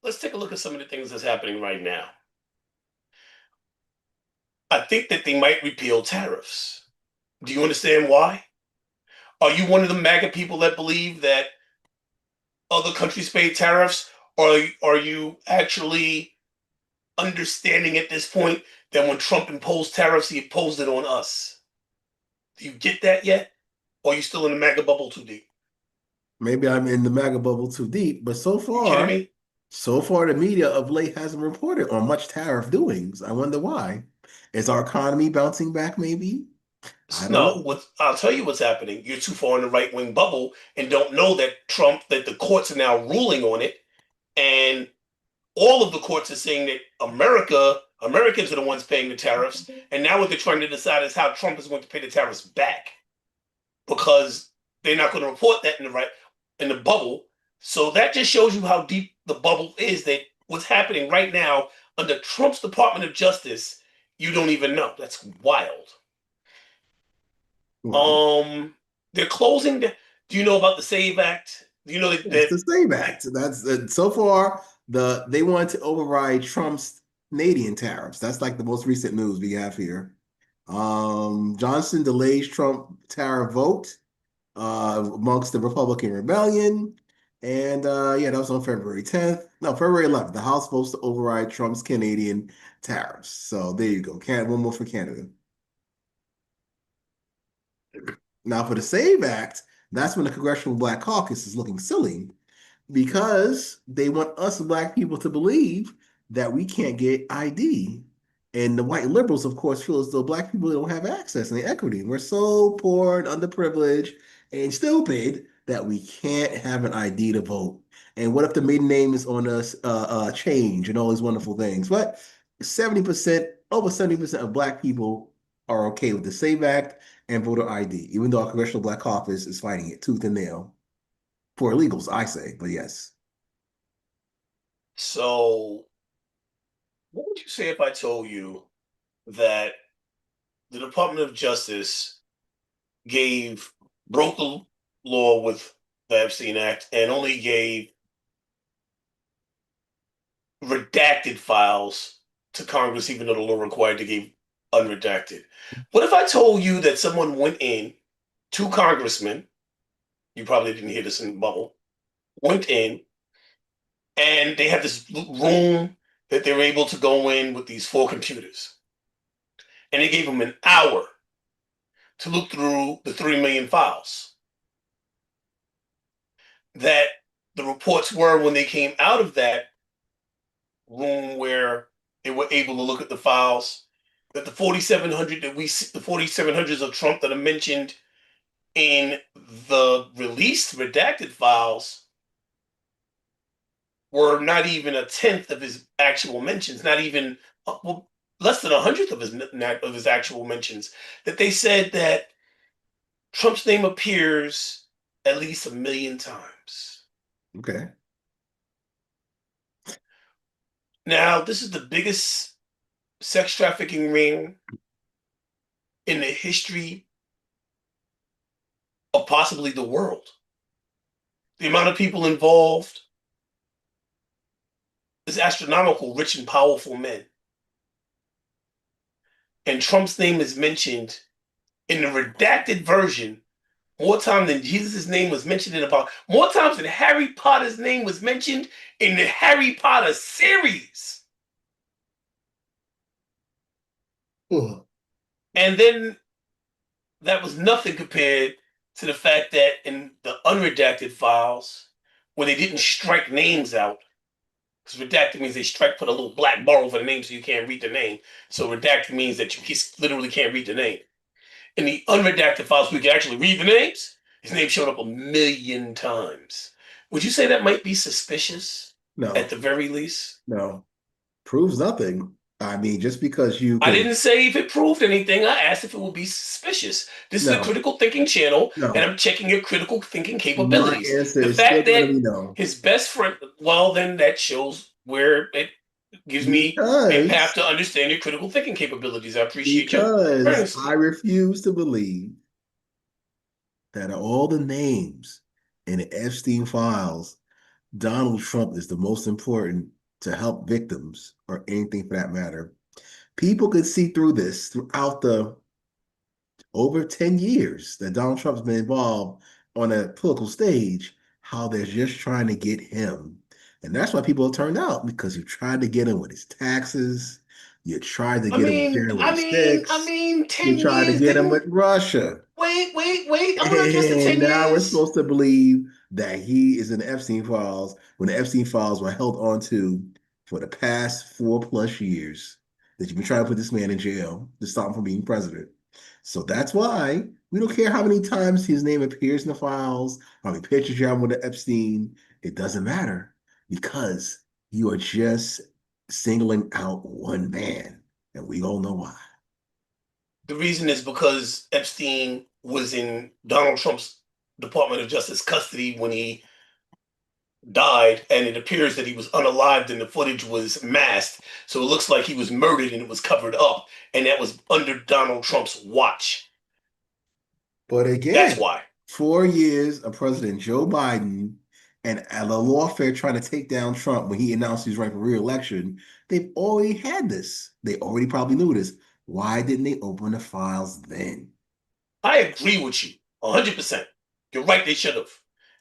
let's take a look at some of the things that's happening right now. I think that they might repeal tariffs. Do you understand why? Are you one of the MAGA people that believe that other countries pay tariffs? Or are you actually understanding at this point that when Trump imposed tariffs, he imposed it on us? Do you get that yet? Or are you still in the MAGA bubble too deep? Maybe I'm in the MAGA bubble too deep, but You kidding me? so far the media of late hasn't reported on much tariff doings. I wonder why. Is our economy bouncing back, maybe? I don't No, know. I'll tell you what's happening. You're too far in the right wing bubble and don't know that that the courts are now ruling on it. And all of the courts are saying that Americans are the ones paying the tariffs. And now what they're trying to decide is how Trump is going to pay the tariffs back because they're not going to report that in the bubble. So that just shows you how deep the bubble is. That what's happening right now under Trump's Department of Justice, you don't even know. That's wild. Well, Um, they're closing. Do you know about the Save Act? Do you know it's that the same act. That's so far they want to override Trump's Canadian tariffs. That's like the most recent news we have here. Johnson delays Trump tariff vote amongst the Republican rebellion. And yeah, that was on February 10th. No, February 11th. The House votes to override Trump's Canadian tariffs. So there you go. One more for Canada. Now, for the SAVE Act, that's when the Congressional Black Caucus is looking silly because they want us black people to believe that we can't get ID. And the white liberals, of course, feel as though black people don't have access and equity. We're so poor and underprivileged and stupid that we can't have an ID to vote? And what if the maiden name is on us change and all these wonderful things? But 70%, over 70% of Black people are okay with the SAVE Act and voter ID, even though our Congressional Black Caucus is fighting it tooth and nail for illegals, I say, but yes. So, what would you say if I told you that the Department of Justice gave broke the law with the Epstein Act and only gave redacted files to Congress, even though the law required to give unredacted? What if I told you that someone went in, two congressmen, you probably didn't hear this in the bubble, went in and they had this room that they were able to go in with these four computers. And they gave them an hour to look through the 3 million files that the reports were when they came out of that room where they were able to look at the files that the 4700 that we see, the 4700s of Trump that are mentioned in the released redacted files were not even a tenth of his actual mentions, not even well, less than a hundredth of his actual mentions. That they said that Trump's name appears at least 1 million times. Okay. Now, this is the biggest sex trafficking ring in the history of possibly the world. The amount of people involved is astronomical, rich and powerful men. And Trump's name is mentioned in the redacted version more time than Jesus' name was mentioned in about more times than Harry Potter's name was mentioned in the Harry Potter series. Ugh. And then that was nothing compared to the fact that in the unredacted files, where they didn't strike names out, because redacted means they strike, put a little black bar over the name so you can't read the name. So redacted means that you literally can't read the name. In the unredacted files, we can actually read the names. His name showed up 1 million times. Would you say that might be suspicious at No, the very least? no. Proves nothing. I mean, just because you I can, didn't say if it proved anything. I asked if it would be suspicious. This is a no, critical thinking channel, and no. I'm checking your critical thinking My capabilities. answer The is still fact going to that be no. his best friend, well, then that shows where it gives me a path Because to understand your critical thinking capabilities. I appreciate you because I earnestly. refuse to believe that of all the names in the Epstein files, Donald Trump is the most important to help victims or anything for that matter. People could see through this throughout the over 10 years that Donald Trump's been involved on a political stage, how they're just trying to get him. And that's why people have turned out because you tried to get him with his taxes, you tried to I get him with mean, I January mean, I 6th, mean, you 10 tried to years get him with didn't. Russia. Wait. I want to address the And 10 now we're years. supposed to believe that he is in the Epstein files when the Epstein files were held onto for the past 4+ years that you've been trying to put this man in jail to stop him from being president. So that's why we don't care how many times his name appears in the files, how many pictures you have with the Epstein. It doesn't matter because you are just singling out one man, and we all know why. The reason is because Epstein was in Donald Trump's Department of Justice custody when he died, and it appears that he was unalived and the footage was masked. So it looks like he was murdered and it was covered up, and that was under Donald Trump's watch. But That's again, why. 4 years of President Joe Biden and the lawfare trying to take down Trump when he announced he's running for re-election, they've already had this. They already probably knew this. Why didn't they open the files then? I agree with you 100%. You're right, they should have.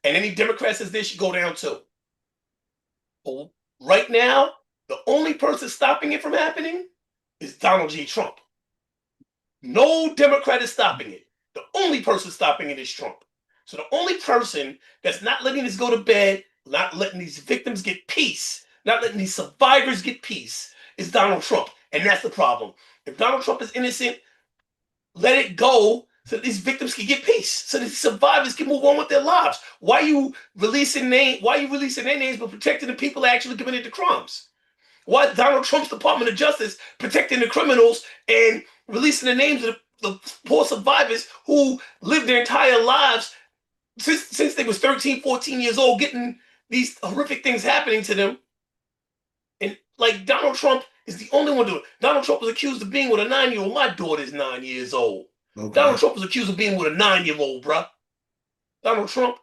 And any Democrats as they should go down too. But right now, the only person stopping it from happening is Donald J. Trump. No Democrat is stopping it. The only person stopping it is Trump. So the only person that's not letting this go to bed, not letting these victims get peace, not letting these survivors get peace is Donald Trump. And that's the problem. If Donald Trump is innocent, let it go so these victims can get peace, so the survivors can move on with their lives. Why are you releasing names? Why are you releasing their names but protecting the people that actually committed the crimes? Why Donald Trump's Department of Justice protecting the criminals and releasing the names of the poor survivors who lived their entire lives since they was 13, 14 years old, getting these horrific things happening to them. And like Donald Trump is the only one doing it. Donald Trump was accused of being with a 9-year-old. My daughter's 9 years old. Okay. Donald Trump was accused of being with a 9-year-old, bruh. Donald Trump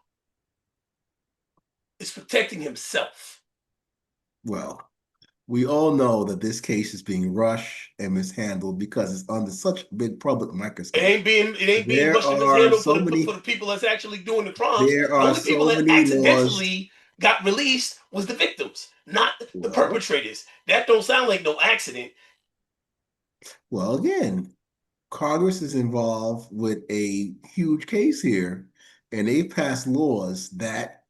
is protecting himself. Well, we all know that this case is being rushed and mishandled because it's under such a big public microscope. It ain't being There rushed and are mishandled for so the many people that's actually doing the crimes. there The are only people so that many laws. accidentally got released was the victims, not the Well, perpetrators. That don't sound like no accident. well, again, Congress is involved with a huge case here, and they've passed laws that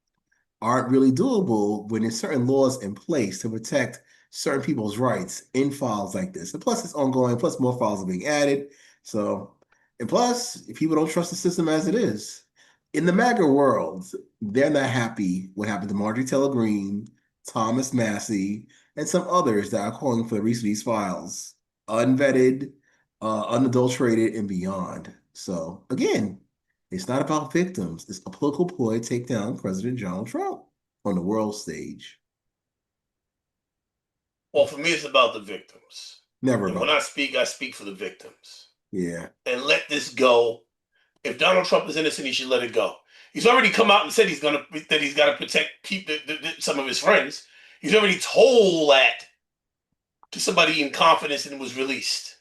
aren't really doable when there's certain laws in place to protect certain people's rights in files like this. And plus, it's ongoing. Plus, more files are being added. So, and plus, if people don't trust the system as it is, in the MAGA world, they're not happy what happened to Marjorie Taylor Greene, Thomas Massey, and some others that are calling for the release of these files, unvetted, unadulterated, and beyond. So, again, it's not about victims. It's a political ploy to take down President Donald Trump on the world stage. Well, for me, it's about the victims. Never And when about. I speak for the victims. Yeah. And let this go. If Donald Trump is innocent, he should let it go. He's already come out and said he's got to protect some of his friends. He's already told that to somebody in confidence and was released.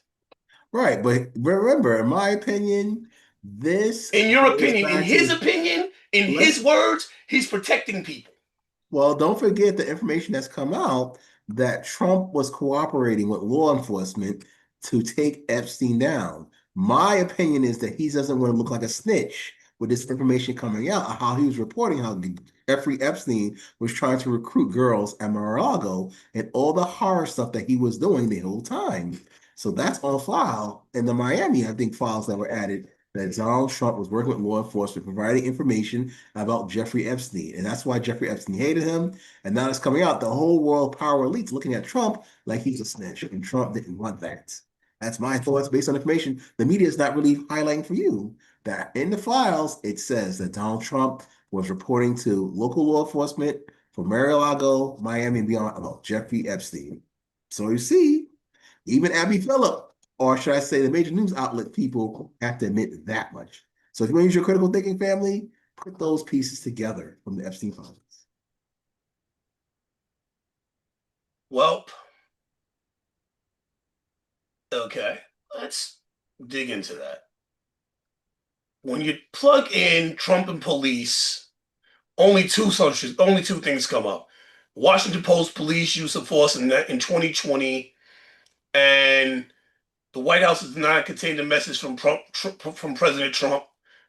Right. But remember, in my opinion, this In your goes opinion, back to the in let's his words, he's protecting people. well, don't forget the information that's come out that Trump was cooperating with law enforcement to take Epstein down. My opinion is that he doesn't want to look like a snitch with this information coming out, how he was reporting how Jeffrey Epstein was trying to recruit girls at Mar-a-Lago and all the horror stuff that he was doing the whole time. So that's on file. In the Miami, I think files that were added that Donald Trump was working with law enforcement, providing information about Jeffrey Epstein. And that's why Jeffrey Epstein hated him. And now it's coming out. The whole world power elite's looking at Trump like he's a snitch. And Trump didn't want that. That's my thoughts based on information. The media is not really highlighting for you that in the files, it says that Donald Trump was reporting to local law enforcement for Mar-a-Lago, Miami, and beyond about Jeffrey Epstein. So you see, even Abby Phillip, or should I say the major news outlet people have to admit that much. So if you want to use your critical thinking family, put those pieces together from the Epstein files. Well, okay, let's dig into that. When you plug in Trump and police, only two things come up. Washington Post police use of force in 2020, and the White House has not contained a message from President Trump.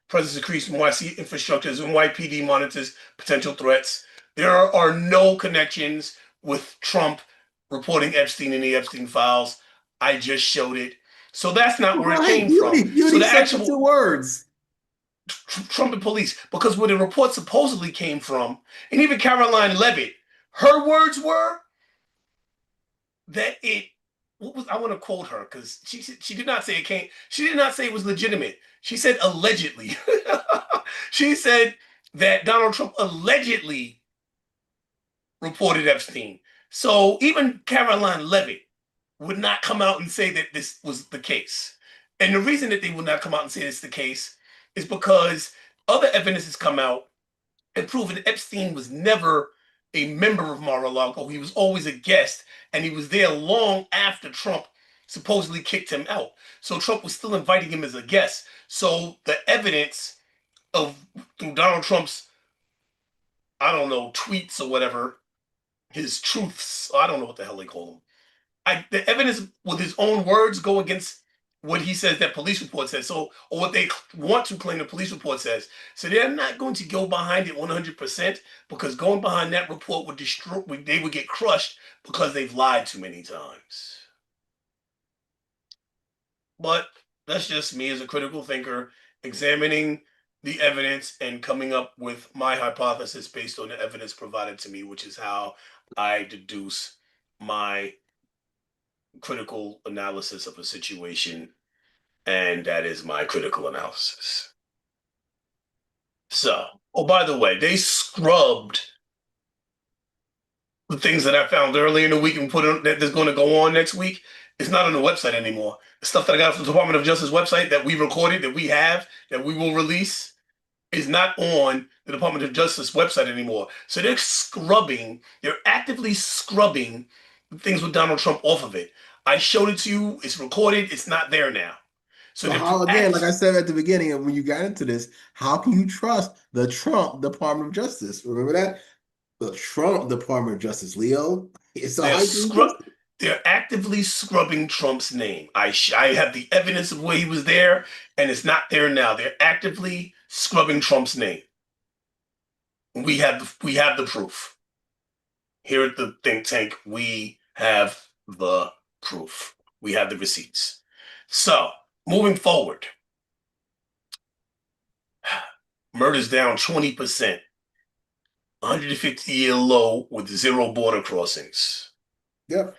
President increased NYC infrastructure as NYPD monitors potential threats. There are no connections with Trump reporting Epstein in the Epstein files. I just showed it. So that's not where it Right, came from. So beauty the substitute actual words. Trump and police, because where the report supposedly came from, and even Caroline Levitt, her words were that it what was I want to quote her because she did not say it came. She did not say it was legitimate. She said allegedly. She said that Donald Trump allegedly reported Epstein. So even Caroline Levitt would not come out and say that this was the case. And the reason that they would not come out and say this is the case is because other evidence has come out and proven that Epstein was never a member of Mar-a-Lago. He was always a guest, and he was there long after Trump supposedly kicked him out. So Trump was still inviting him as a guest. So the evidence of through Donald Trump's, I don't know, tweets or whatever, his truths, I don't know what the hell they call them. The evidence with his own words go against what he says that police report says. So, or what they want to claim the police report says. So they're not going to go behind it 100% because going behind that report would destroy. They would get crushed because they've lied too many times. But that's just me as a critical thinker, examining the evidence and coming up with my hypothesis based on the evidence provided to me, which is how I deduce my critical analysis of a situation, and that is my critical analysis. So, oh, by the way, they scrubbed the things that I found earlier in the week and put on that is going to go on next week. It's not on the website anymore. The stuff that I got from the Department of Justice website that we recorded, that we have, that we will release, is not on the Department of Justice website anymore. So they're actively scrubbing things with Donald Trump off of it. I showed it to you. It's recorded. It's not there now. So So they're how, again, like I act. said at the beginning, and when you got into this, how can you trust the Trump Department of Justice? Remember that? The Trump Department of Justice, Leo. So They're how can you scrub. trust it? They're actively scrubbing Trump's name. I have the evidence of where he was there, and it's not there now. They're actively scrubbing Trump's name. We have the proof here at the think tank. We have the proof. We have the receipts. So moving forward, murder's down 20%, 150-year low with zero border crossings. Yep.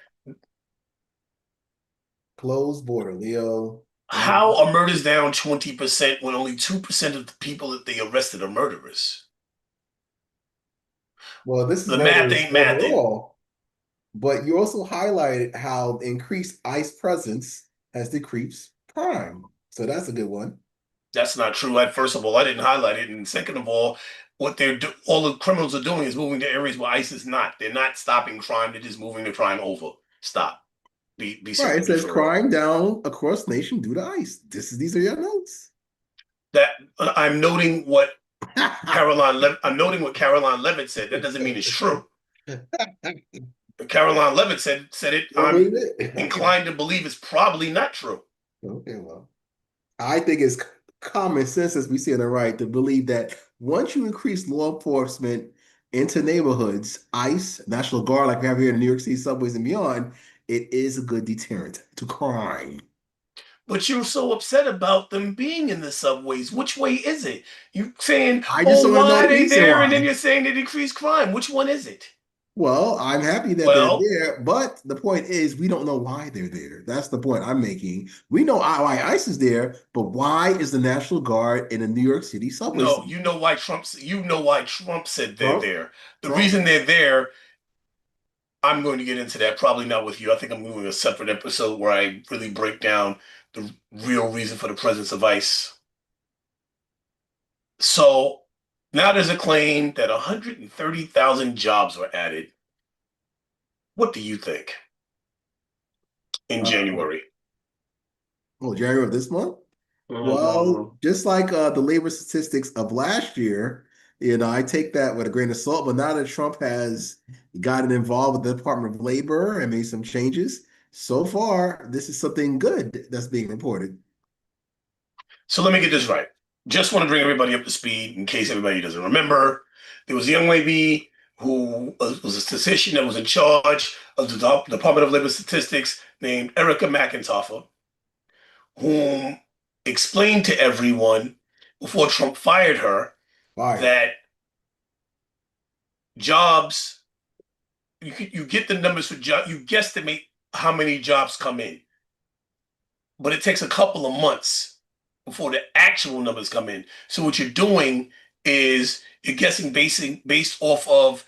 Closed border, Leo. How are murders down 20% when only 2% of the people that they arrested are murderers? Well, this is The math murders ain't mathing. overall, but you also highlighted how increased ICE presence has decreased crime. So that's a good one. That's not true. First of all, I didn't highlight it, and second of all, all the criminals are doing is moving to areas where ICE is not. They're not stopping crime. They're just moving the crime over. Stop. Be Right. simple. It Be says for real. crime down across nation due to ICE. These are your notes. That I'm noting what I'm noting what Caroline Levitt said. That doesn't mean it's true. Caroline Levitt said it. Don't I'm believe it? Okay. inclined to believe it's probably not true. Okay, well. I think it's common sense, as we see on the right, to believe that once you increase law enforcement into neighborhoods, ICE, National Guard, like we have here in New York City subways and beyond, it is a good deterrent to crime. But you're so upset about them being in the subways. Which way is it? You saying, I just oh, want to know why are the they reason there? And then why. you're saying they decrease crime. Which one is it? Well, I'm happy that they're Well, there, but the point is, we don't know why they're there. That's the point I'm making. We know why ICE is there, but why is the National Guard in a New York City subway no, station? you know why Trump said they're Trump, there. The Trump. reason they're there, I'm going to get into that, probably not with you. I think I'm doing a separate episode where I really break down the real reason for the presence of ICE. So now there's a claim that 130,000 jobs were added. What do you think in Uh, January? oh, January of this month? Well, Mhm. just like the labor statistics of last year, I take that with a grain of salt. But now that Trump has gotten involved with the Department of Labor and made some changes, so far, this is something good that's being reported. So let me get this right. Just want to bring everybody up to speed in case everybody doesn't remember. There was a young lady who was a statistician that was in charge of the Department of Labor Statistics named Erica McIntyre, whom explained to everyone before Trump fired her Fire. that jobs, you get the numbers for job, you guesstimate how many jobs come in, but it takes a couple of months before the actual numbers come in. So what you're doing is you're guessing based off of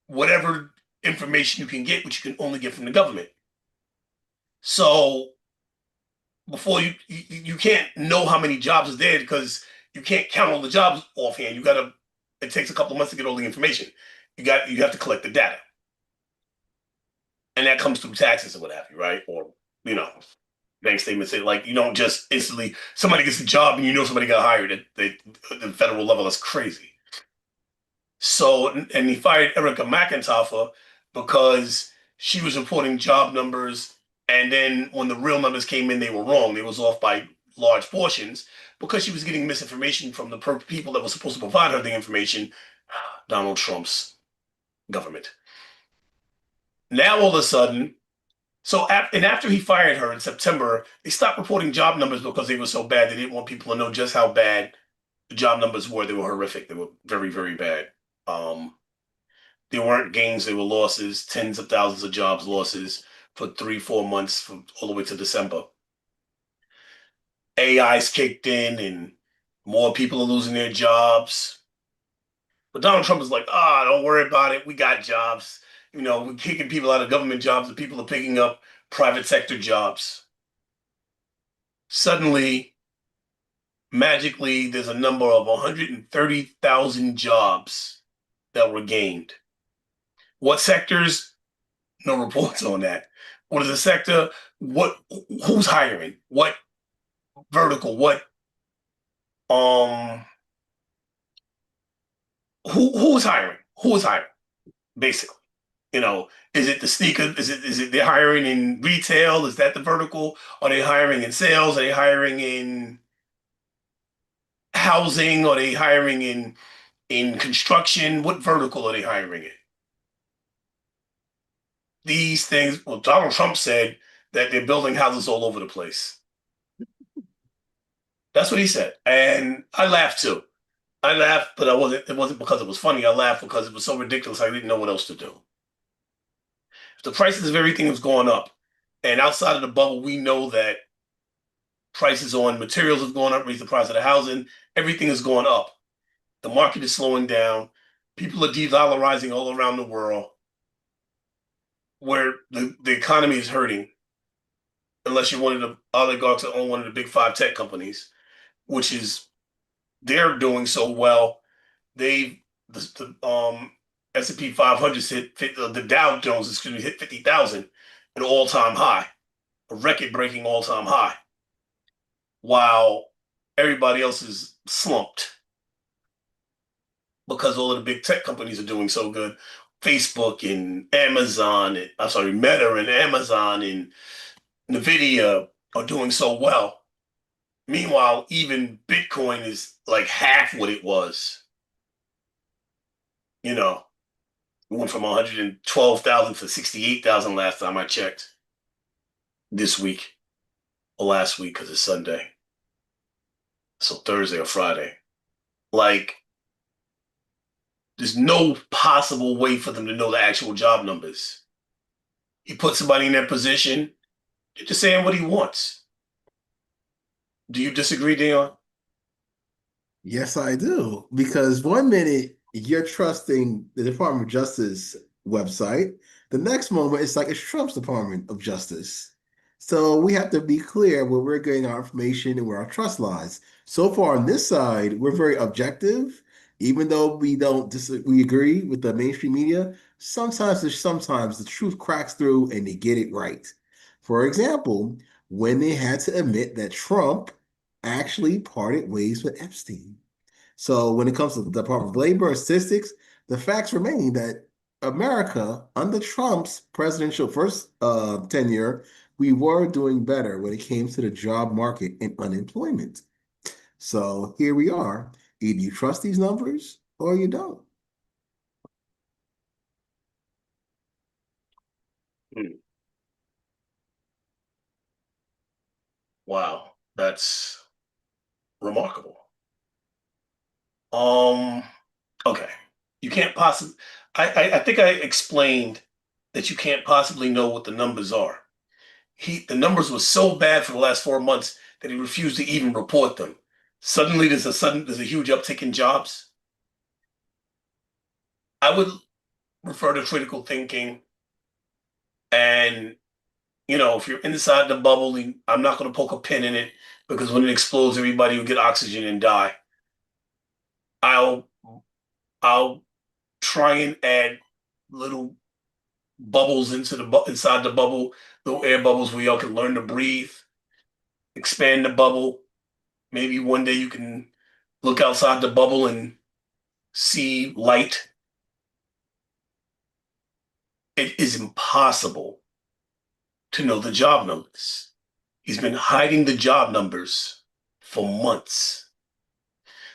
whatever information you can get, which you can only get from the government. So before you can't know how many jobs is there because you can't count all the jobs offhand. It takes a couple of months to get all the information. You have to collect the data. And that comes through taxes or what have you, right? Or, you know, bank statements say like you don't just instantly somebody gets a job and you know somebody got hired at the federal level. That's crazy. So and he fired Erica McIntyre because she was reporting job numbers, and then when the real numbers came in, they were wrong. They was off by large portions because she was getting misinformation from the people that were supposed to provide her the information. Donald Trump's government. Now all of a sudden, So and after he fired her in September, they stopped reporting job numbers because they were so bad. They didn't want people to know just how bad the job numbers were. They were horrific. They were very, very bad. Um, there weren't gains, there were losses, tens of thousands of jobs losses for 3, 4 months from all the way to December. AI's kicked in and more people are losing their jobs. But Donald Trump is like, don't worry about it. We got jobs. We're kicking people out of government jobs and people are picking up private sector jobs. Suddenly, magically, there's a number of 130,000 jobs that were gained. What sectors? No reports on that. What is the sector? What? Who's hiring? What vertical? What? Um, who's hiring? Who is hiring? Basically, is it the sneaker? Is it they're hiring in retail? Is that the vertical? Are they hiring in sales? Are they hiring in housing? Are they hiring in construction? What vertical are they hiring in? These things. Well, Donald Trump said that they're building houses all over the place. That's what he said, and I laughed too. I laughed, but I wasn't. It wasn't because it was funny. I laughed because it was so ridiculous. I didn't know what else to do. The prices of everything is going up, and outside of the bubble, we know that prices on materials is going up, raise the price of the housing. Everything is going up. The market is slowing down. People are de-dollarizing all around the world, where the economy is hurting. Unless you're one of the oligarchs that own one of the big five tech companies, which is they're doing so well. They the S&P 500 hit the Dow Jones, excuse me, hit 50,000, an all-time high, a record-breaking all-time high, while everybody else is slumped because all of the big tech companies are doing so good. Facebook and Amazon, I'm sorry, Meta and Amazon and Nvidia are doing so well. Meanwhile, even Bitcoin is like half what it was. You know, it went from 112,000 to 68,000 last time I checked this week or last week because it's Sunday. So Thursday or Friday. Like, there's no possible way for them to know the actual job numbers. He put somebody in that position, they're just saying what he wants. Do you disagree, Dion? Yes, I do. Because one minute you're trusting the Department of Justice website, the next moment it's like it's Trump's Department of Justice. So we have to be clear where we're getting our information and where our trust lies. So far on this side, we're very objective, even though we don't we agree with the mainstream media. Sometimes the truth cracks through and they get it right. For example, when they had to admit that Trump actually parted ways with Epstein. So when it comes to the Department of Labor and statistics, the facts remain that America, under Trump's presidential first tenure, we were doing better when it came to the job market and unemployment. So here we are. Either you trust these numbers or you don't. Hmm. Wow, that's remarkable. Um, okay. You can't possibly I think I explained that you can't possibly know what the numbers are. The numbers were so bad for the last 4 months that he refused to even report them. Suddenly there's a huge uptick in jobs. I would refer to critical thinking and if you're inside the bubble, I'm not going to poke a pin in it because when it explodes, everybody will get oxygen and die. I'll I'll try and add little bubbles inside the bubble, little air bubbles where y'all can learn to breathe, expand the bubble. Maybe one day you can look outside the bubble and see light. It is impossible to know the job numbers. He's been hiding the job numbers for months.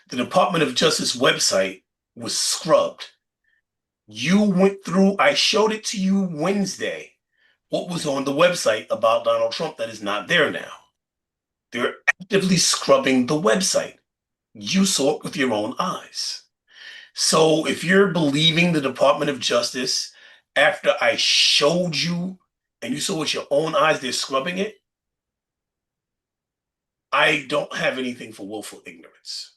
The Department of Justice website was scrubbed. You went through, I showed it to you Wednesday. what was on the website about Donald Trump that is not there now. They're actively scrubbing the website. You saw it with your own eyes. So if you're believing the Department of Justice after I showed you and you saw with your own eyes they're scrubbing it, I don't have anything for willful ignorance.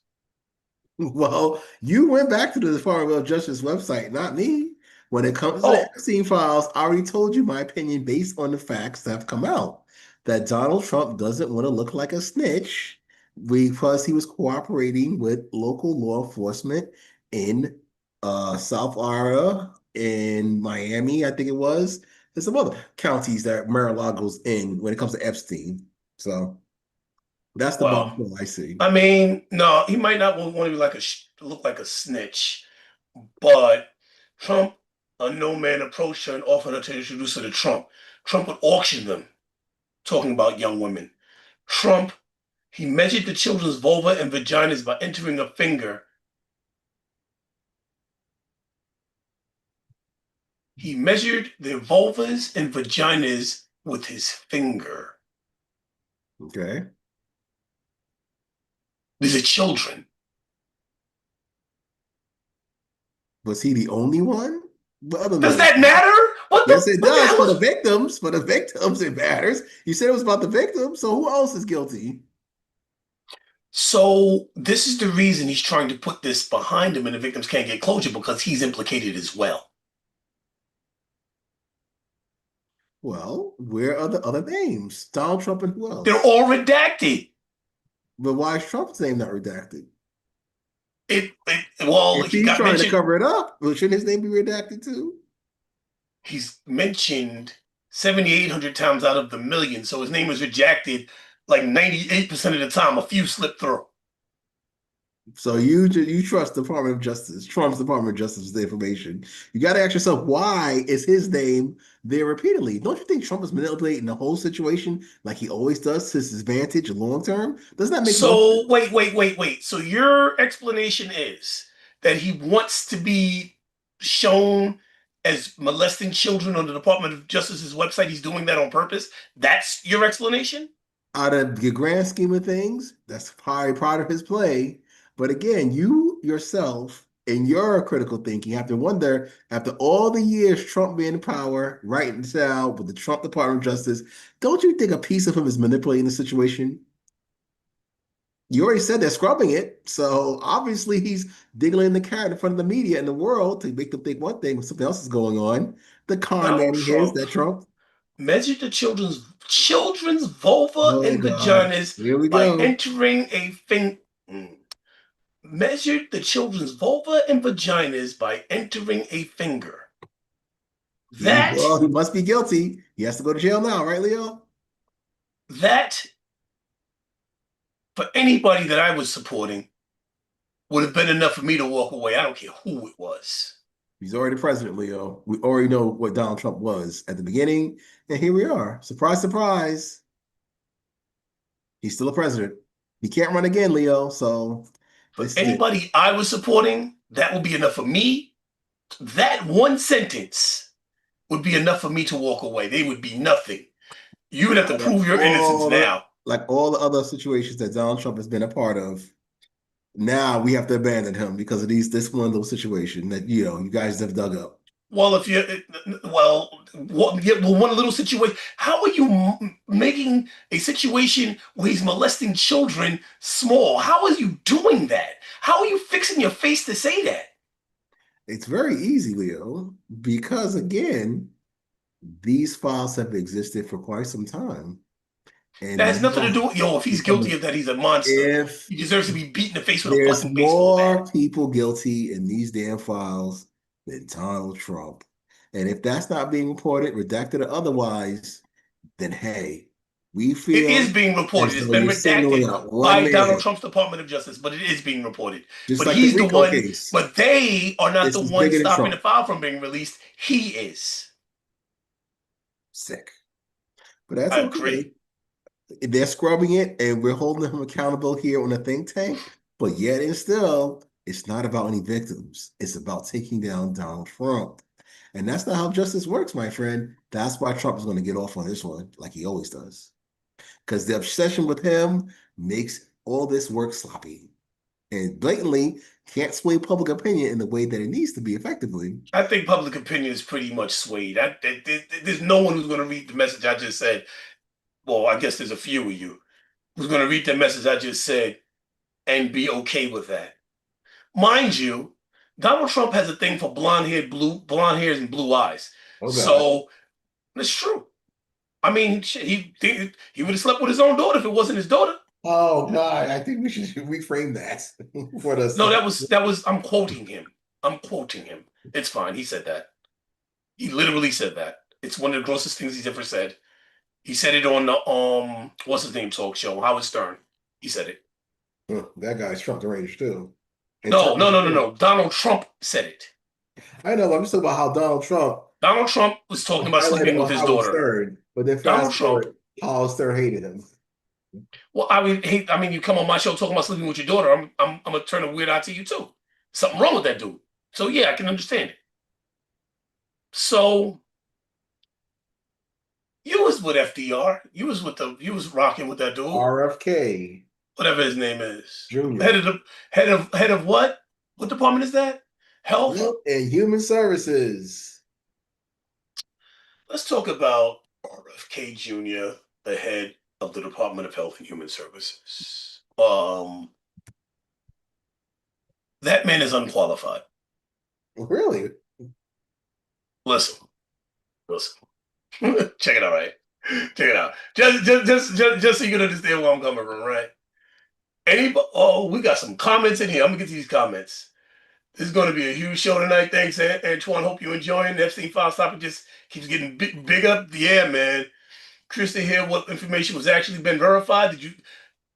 Well, you went back to the Department of Justice website, not me. When it comes to the Oh, Epstein files, I already told you my opinion based on the facts that have come out. That Donald Trump doesn't want to look like a snitch because he was cooperating with local law enforcement in South Florida, in Miami, I think it was. There's some other counties that Mar-a-Lago's in when it comes to Epstein. So that's the well, bombshell I see. I mean, no, he might not want to be like look like a snitch, but Trump, a no man approached her and offered her to introduce her to Trump. Trump would auction them, talking about young women. Trump, he measured the children's vulva and vaginas by entering a finger. He measured their vulvas and vaginas with his finger. Okay. These are children. Was he the only one? What other Does men? that matter? Yes, it What the does hell for the is? victims. For the victims, it matters. You said it was about the victims, so who else is guilty? So this is the reason he's trying to put this behind him and the victims can't get closure because he's implicated as well. Well, where are the other names? Donald Trump and who They're else? all redacted. But why is Trump's name not redacted? Well, If he he's got trying to mentioned. cover it up, well, shouldn't his name be redacted too? He's mentioned 7,800 times out of the million, so his name is rejected like 98% of the time. A few slip through. So you trust the Department of Justice, Trump's Department of Justice with the information. You got to ask yourself, why is his name there repeatedly? Don't you think Trump is manipulating the whole situation like he always does to his advantage long term? Doesn't that make more So sense? wait. So your explanation is that he wants to be shown as molesting children on the Department of Justice's website. He's doing that on purpose. That's your explanation? Out of the grand scheme of things, that's probably part of his play. But again, you yourself in your critical thinking have to wonder, after all the years Trump being in power, right now with the Trump Department of Justice, don't you think a piece of him is manipulating the situation? You already said they're scrubbing it. So obviously he's diggling the carrot in front of the media and the world to make them think one thing when something else is going on. The con man Donald he is, Trump that Trump. measured the children's vulva Oh and God. vaginas Here we by go. entering a thing. Measured the children's vulva and vaginas by entering a finger. That Well, he must be guilty. He has to go to jail now, right, Leo? that for anybody that I was supporting would have been enough for me to walk away. I don't care who it was. He's already president, Leo. We already know what Donald Trump was at the beginning, and here we are. Surprise, surprise. He's still a president. He can't run again, Leo. So For this is it. anybody I was supporting, that would be enough for me. That one sentence would be enough for me to walk away. They would be nothing. You would have to prove your innocence now. Like all the other situations that Donald Trump has been a part of, now we have to abandon him because of this one of those situations that you guys have dug up. Well, if you, yeah, well, one little situation. How are you making a situation where he's molesting children small? How are you doing that? How are you fixing your face to say that? It's very easy, Leo, because again, these files have existed for quite some time. That And has nothing to now do with, if he's guilty becoming, of that, he's a monster. if He deserves to be beat in the face with a there's fucking baseball bat. more people guilty in these damn files than Donald Trump. And if that's not being reported, redacted or otherwise, then hey, we It is feel being as reported. It's though been you're singling redacted out one by Donald man, Trump's Department of Justice, but it is being reported. just But like the he's the RICO one, case. but they are not the This is one bigger than stopping the Trump. file from being released. He is. Sick. But that's I agree. okay. They're scrubbing it, and we're holding them accountable here on the think tank. But yet and still, it's not about any victims. It's about taking down Donald Trump. And that's not how justice works, my friend. That's why Trump is going to get off on this one, like he always does. Because the obsession with him makes all this work sloppy and blatantly can't sway public opinion in the way that it needs to be effectively. I think public opinion is pretty much swayed. There's no one who's going to read the message I just said. Well, I guess there's a few of you who's going to read the message I just said and be okay with that. Mind you, Donald Trump has a thing for blonde hairs and blue eyes. Oh God. So it's true. I mean, shit, he would have slept with his own daughter if it wasn't his daughter. Oh God, I think we should reframe that for No, the that was. I'm quoting him. I'm quoting him. It's fine. He said that. He literally said that. It's one of the grossest things he's ever said. He said it on the what's his name talk show, Howard Stern. He said it. that guy's Trump deranged too. In No, no, terms no, no, of, no. Donald Trump said it. I know, I'm just talking about how Donald Trump Donald Trump was talking about highlighted sleeping with on his Howard daughter. Stern, but then Donald fast Trump. forward, Howard Stern hated him. Well, I would hate. I mean, you come on my show talking about sleeping with your daughter. I'm gonna turn a weird eye to you too. Something wrong with that dude. So yeah, I can understand it. So you was with FDR. You was rocking with that dude. RFK Whatever his name is. Head Jr. of the head of what? What department is that? Health. Health and Human Services. Let's talk about RFK Jr., the head of the Department of Health and Human Services. That man is unqualified. Really? Listen, listen. Check it out, right? Check it out. Just so you can understand where I'm coming from, right? Anybody? Oh, we got some comments in here. I'm gonna get to these comments. This is going to be a huge show tonight. Thanks, Antoine. Hope you're enjoying. The Epstein files topic just keeps getting bigger. Yeah, man. Curious to hear what information was actually been verified. Did you?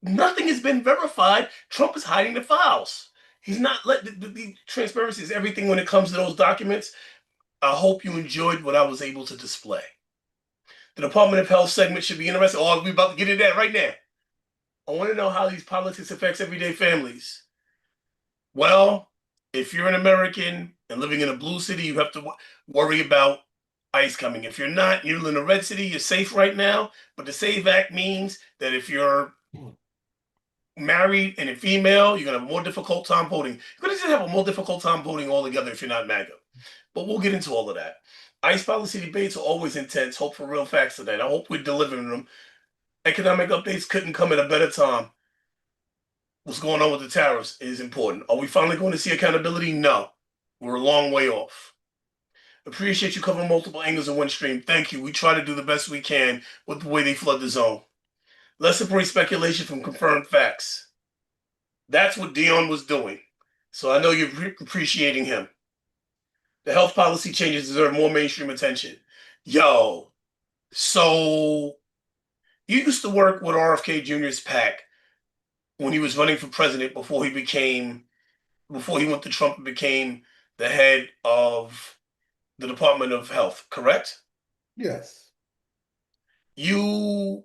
Nothing has been verified. Trump is hiding the files. He's not let the transparency is everything when it comes to those documents. I hope you enjoyed what I was able to display. The Department of Health segment should be interesting. Oh, we're about to get into that right now. I want to know how these politics affects everyday families. Well, if you're an American and living in a blue city, you have to worry about ICE coming. If you're not, you're in a red city, you're safe right now. But the SAVE Act means that if you're married and a female, you're going to have a more difficult time voting. You're going to just have a more difficult time voting altogether if you're not MAGA. But we'll get into all of that. ICE policy debates are always intense. Hope for real facts tonight. I hope we're delivering them. Economic updates couldn't come at a better time. What's going on with the tariffs is important. Are we finally going to see accountability? No. We're a long way off. Appreciate you covering multiple angles in one stream. Thank you. We try to do the best we can with the way they flood the zone. Let's separate speculation from confirmed facts. That's what Dion was doing. So I know you're appreciating him. The health policy changes deserve more mainstream attention. Yo, so you used to work with RFK Jr.'s PAC when he was running for president before he went to Trump and became the head of the Department of Health, correct? Yes. You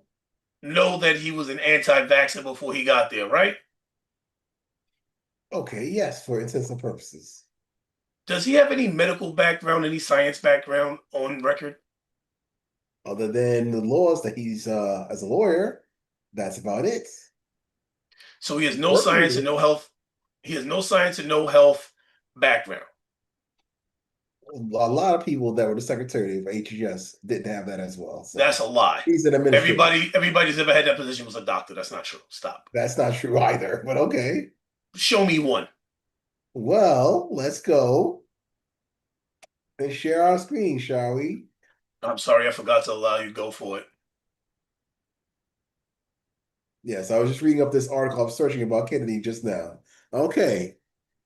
know that he was an anti-vaxxer before he got there, right? Okay, yes, for intents and purposes. Does he have any medical background, any science background on record? Other than the laws that he's as a lawyer, that's about it. So he has no science and Working no health. He has no science and no health background. with a lot of people that were the secretary of HHS didn't have that as well. So That's a lie. he's an administrator. Everybody's ever had that position was a doctor. That's not true. Stop. That's not true either, but okay. Show me one. Well, let's go and share our screen, shall we? I'm sorry, I forgot to allow you to go for it. Yes, I was just reading up this article. I'm searching about Kennedy just now. Okay.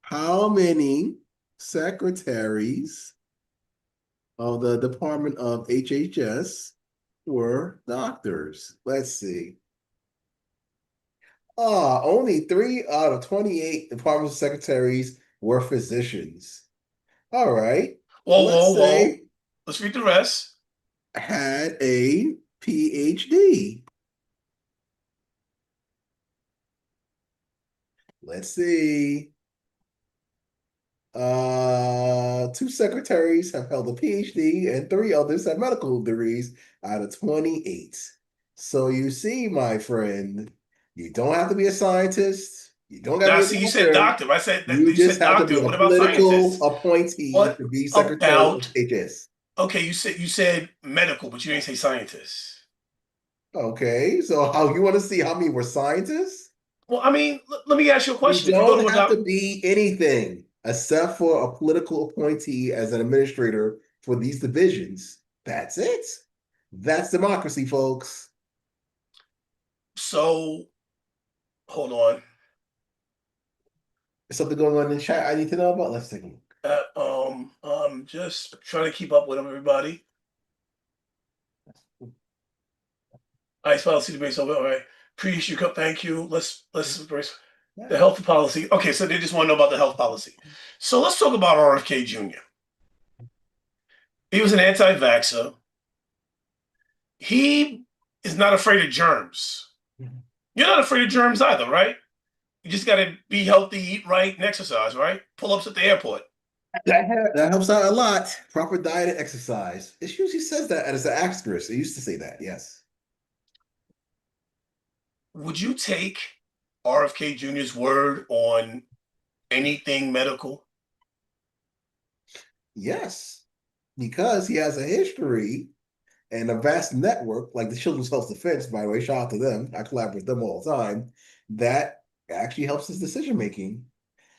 How many secretaries of the Department of HHS were doctors? Let's see. Only 3 out of 28 department secretaries were physicians. All right. Whoa, Let's whoa, whoa. say Let's read the rest. had a PhD. Let's see. Two secretaries have held a PhD and three others have medical degrees out of 28. So you see, my friend, you don't have to be a scientist. You don't got to Now, be a see, you said doctor. doctor. I said that You you just said have to be doctor. a What about political scientists? appointee What to be secretary of about HS. okay? You said medical, but you didn't say scientists. Okay, so how you want to see how many were scientists? Well, I mean, let me ask you a You question. If you go to don't a have to doc, be anything except for a political appointee as an administrator for these divisions. That's it. That's democracy, folks. so hold on. There's something going on in the chat I need to know about. Let's take a look. I'm just trying to keep up with everybody. Ice policy debate. So all right. Pre-issue cup. Thank you. Let's embrace the health policy. Okay, so they just want to know about the health policy. So let's talk about RFK Jr. He was an anti-vaxxer. He is not afraid of germs. You're not afraid of germs either, right? You just got to be healthy, eat right, and exercise, right? Pull ups at the airport. That helps out a lot. Proper diet and exercise. It usually says that as an asterisk. It used to say that, yes. Would you take RFK Jr.'s word on anything medical? Yes, because he has a history and a vast network, like the Children's Health Defense, by the way, shout out to them. I collaborate with them all the time. That actually helps his decision making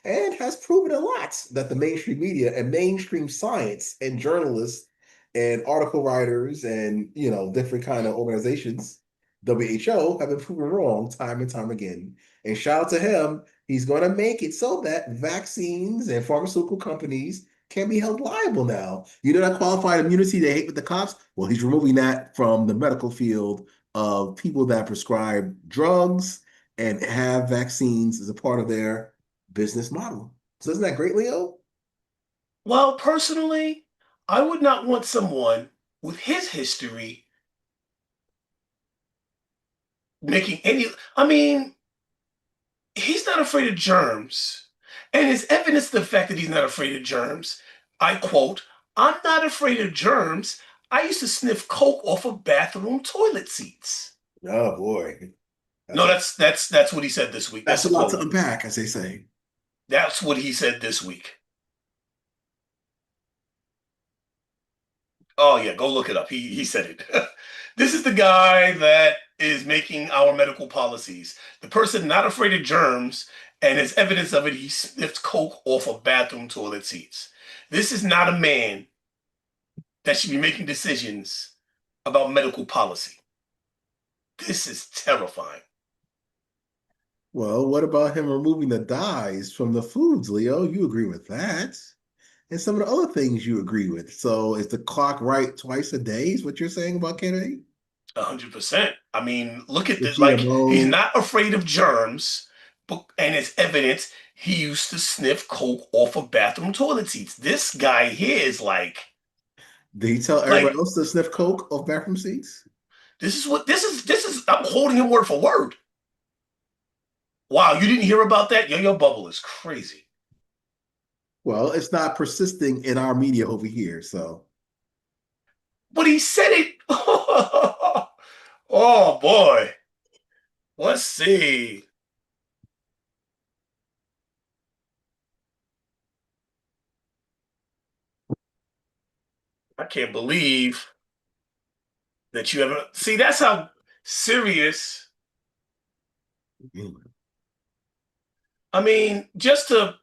and has proven a lot that the mainstream media and mainstream science and journalists and article writers and different kind of organizations, WHO, have been proven wrong time and time again. And shout out to him, he's going to make it so that vaccines and pharmaceutical companies can be held liable now. You know that qualified immunity they hate with the cops? Well, he's removing that from the medical field of people that prescribe drugs and have vaccines as a part of their business model. So isn't that great, Leo? Well, personally, I would not want someone with his history making any. I mean, he's not afraid of germs. And as evidence to the fact that he's not afraid of germs, I quote, I'm not afraid of germs. I used to sniff coke off of bathroom toilet seats. Oh boy, that's No, a that's what he said this week. that's That's a a lot to quote. unpack, as they say. That's what he said this week. Oh yeah, go look it up. He said it. This is the guy that is making our medical policies. The person not afraid of germs, and as evidence of it, he sniffed coke off of bathroom toilet seats. This is not a man that should be making decisions about medical policy. This is terrifying. Well, what about him removing the dyes from the foods, Leo? You agree with that? And some of the other things you agree with. So is the clock right twice a day? Is what you're saying about Kennedy? 100%. I mean, look at The this. Like, he's GMO? not afraid of germs, but, and it's evidence he used to sniff coke off of bathroom toilet seats. This guy here is Did he tell everybody like, else to sniff coke off bathroom seats? this is, I'm holding him word for word. Wow, you didn't hear about that? Yo, your bubble is crazy. Well, it's not persisting in our media over here. So, But he said it. Oh boy. Let's see. I can't believe that you ever see that's how serious. I mean, just to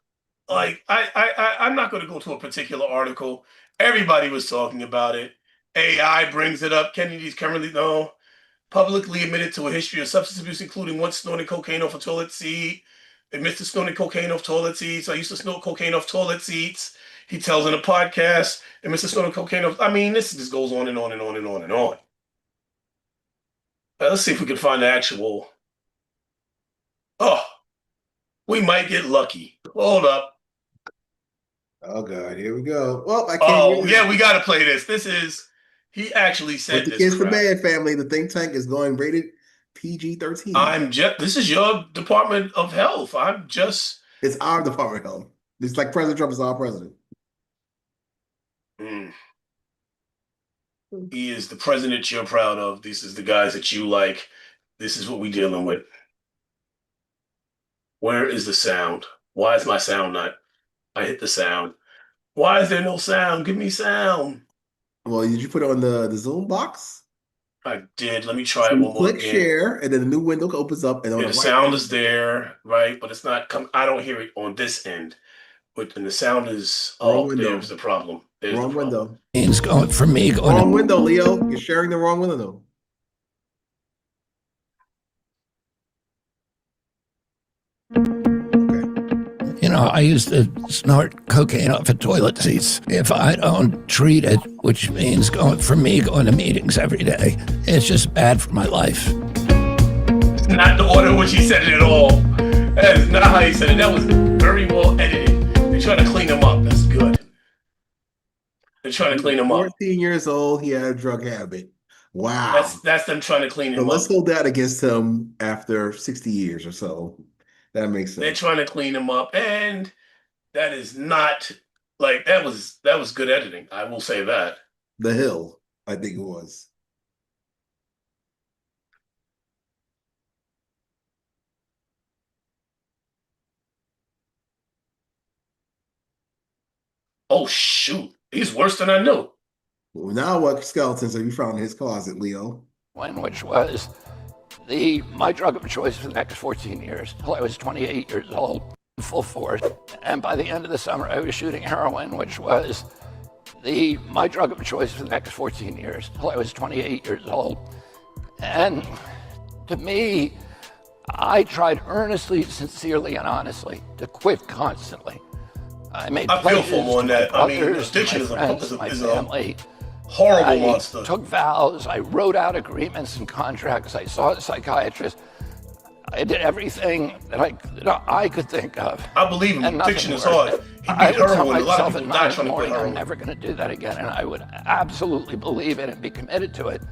I'm not going to go to a particular article. Everybody was talking about it. AI brings it up. Kennedy's currently no publicly admitted to a history of substance abuse, including once snorting cocaine off a toilet seat. Admits to snorting cocaine off toilet seats. I used to snort cocaine off toilet seats. He tells in a podcast, admits to snorting cocaine off. I mean, this just goes on and on and on and on and on. Let's see if we can find the actual. Oh, we might get lucky. Hold up. oh God, here we go. Well, I can't Oh, hear yeah, it. we got to play this. He actually Put said the this kids to crap. bed, family. The think tank is going rated PG-13. This is your Department of Health. I'm just, It's our Department of Health. It's like President Trump is our president. Mm. He is the president you're proud of. This is the guys that you like. This is what we're dealing with. Where is the sound? Why is my sound not? I hit the sound. Why is there no sound? Give me sound. Well, did you put it on the Zoom box? I did. Let me try So it you one more click again. share, and then a new window opens up, and on Yeah, the the right sound is hand, there, right? But it's not come. I don't hear it on this end. But and the sound is. wrong Oh, there's window, the problem. There's the wrong problem. window, It's going for me going wrong window, Leo. You're sharing the wrong window. Okay. I used to snort cocaine off of toilet seats. If I don't treat it, which means going for me going to meetings every day, it's just bad for my life. It's not the order in which he said it at all. That is not how he said it. That was very well edited. They're trying to clean him up. That's good. They're trying He to was clean him up. 14 years old. He had a drug habit. That's Wow. that's them trying to clean So him let's up. hold that against him after 60 years or so. That makes They're sense. trying to clean him up, and that is not like that was good editing. I will say that. The Hill, I think it was. Oh shoot, he's worse than I knew. Well, now what skeletons have you found in his closet, Leo? One which was my drug of choice for the next 14 years till I was 28 years old, full force. And by the end of the summer, I was shooting heroin, which was my drug of choice for the next 14 years till I was 28 years old. And to me, I tried earnestly, sincerely, and honestly to quit constantly. I made I feel pledges for him on to my that. I mean, brothers, addiction my is friends, my a family. horrible I monster. took vows. I wrote out agreements and contracts. I saw a psychiatrist. I did everything that I could think of. I believe him. And Addiction nothing is worked. hard. He I beat would tell heroin. A lot of myself people at die 9 in trying the to quit morning, I'm heroin. never going to do that again. And I would absolutely believe it and be committed to it.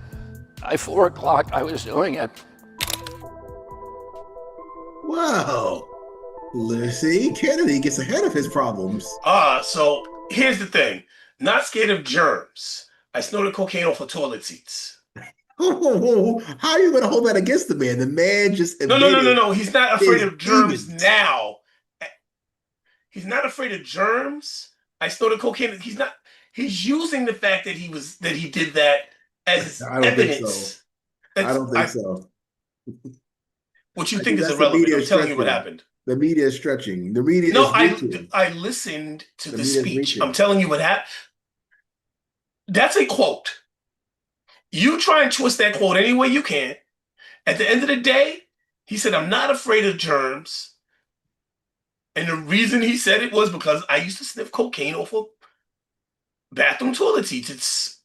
By 4 o'clock, I was doing it. Wow. Let's see. Kennedy gets ahead of his problems. So here's the thing. Not scared of germs. I snorted cocaine off of toilet seats. How are you going to hold that against the man? The man just No, no, no, no, admitted no. He's not afraid his of germs demons. now. He's not afraid of germs. I snorted cocaine. He's not. He's using the fact that he did that as I don't think so. evidence. I don't think so. What you I think think is that's the irrelevant. media I'm telling you what stretching. happened. The media is stretching. The media No, is reaching. I listened to The the media is speech. I'm reaching. telling you what happened. That's a quote. You try and twist that quote any way you can. At the end of the day, he said, I'm not afraid of germs. And the reason he said it was because I used to sniff cocaine off of bathroom toilet seats.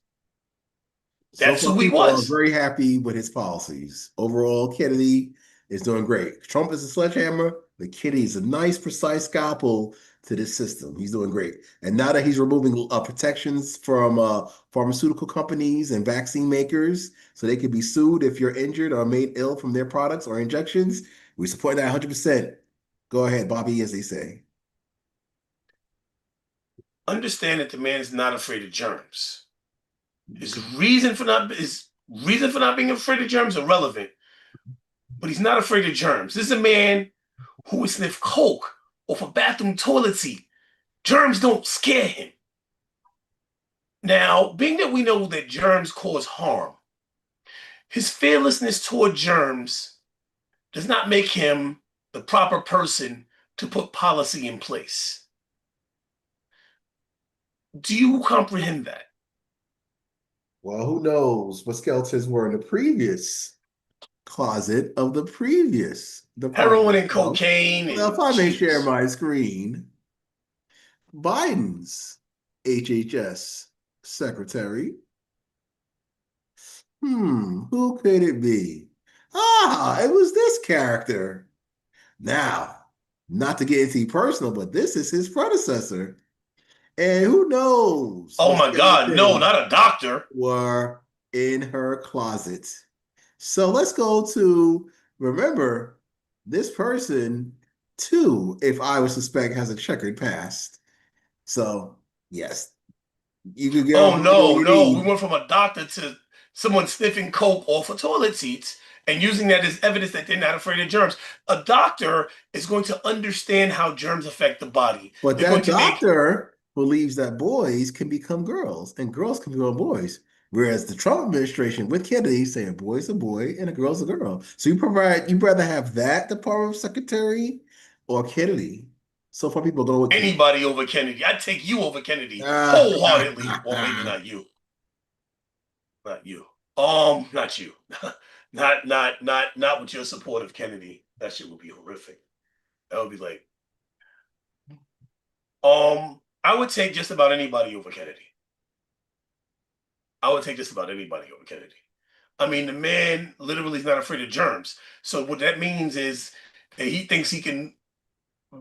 So That's far, who he people are was. very happy with his policies. Overall, Kennedy is doing great. Trump is a sledgehammer. The Kennedy is a nice, precise scalpel to this system. He's doing great. And now that he's removing protections from pharmaceutical companies and vaccine makers so they can be sued if you're injured or made ill from their products or injections, we support that 100%. Go ahead, Bobby, as they say. Understand that the man is not afraid of germs. His reason for not being afraid of germs are relevant, but he's not afraid of germs. This is a man who would sniff coke off a bathroom toilet seat. Germs don't scare him. Now, being that we know that germs cause harm, his fearlessness toward germs does not make him the proper person to put policy in place. Do you comprehend that? Well, who knows what skeletons were in the previous closet of the previous Heroin department. and cocaine Well, if and I may share Jesus. my screen, Biden's HHS secretary. Who could it be? Ah, it was this character. Now, not to get into personal, but this is his predecessor. And who knows Oh what my God, no, skeletons not a doctor. were in her closet. So let's go to remember this person. Two, if I would suspect, has a checkered past. So, yes, you could get all Oh the legal no, you no, we need. went from a doctor to someone sniffing coke off of toilet seats and using that as evidence that they're not afraid of germs. A doctor is going to understand how germs affect the body. But They're going that to make doctor believes that boys can become girls and girls can become boys. Whereas the Trump administration with Kennedy saying a boy's a boy and a girl's a girl. So you'd rather have that Department of Secretary or Kennedy. So far people go with Kennedy. anybody over Kennedy. I'd take you over Kennedy Ah, wholeheartedly. Well, maybe not you. Not you. Not you. Not with your support of Kennedy. That shit would be horrific. That would be like, I would take just about anybody over Kennedy. I would take just about anybody over Kennedy. I mean, the man literally is not afraid of germs. So what that means is that he thinks he can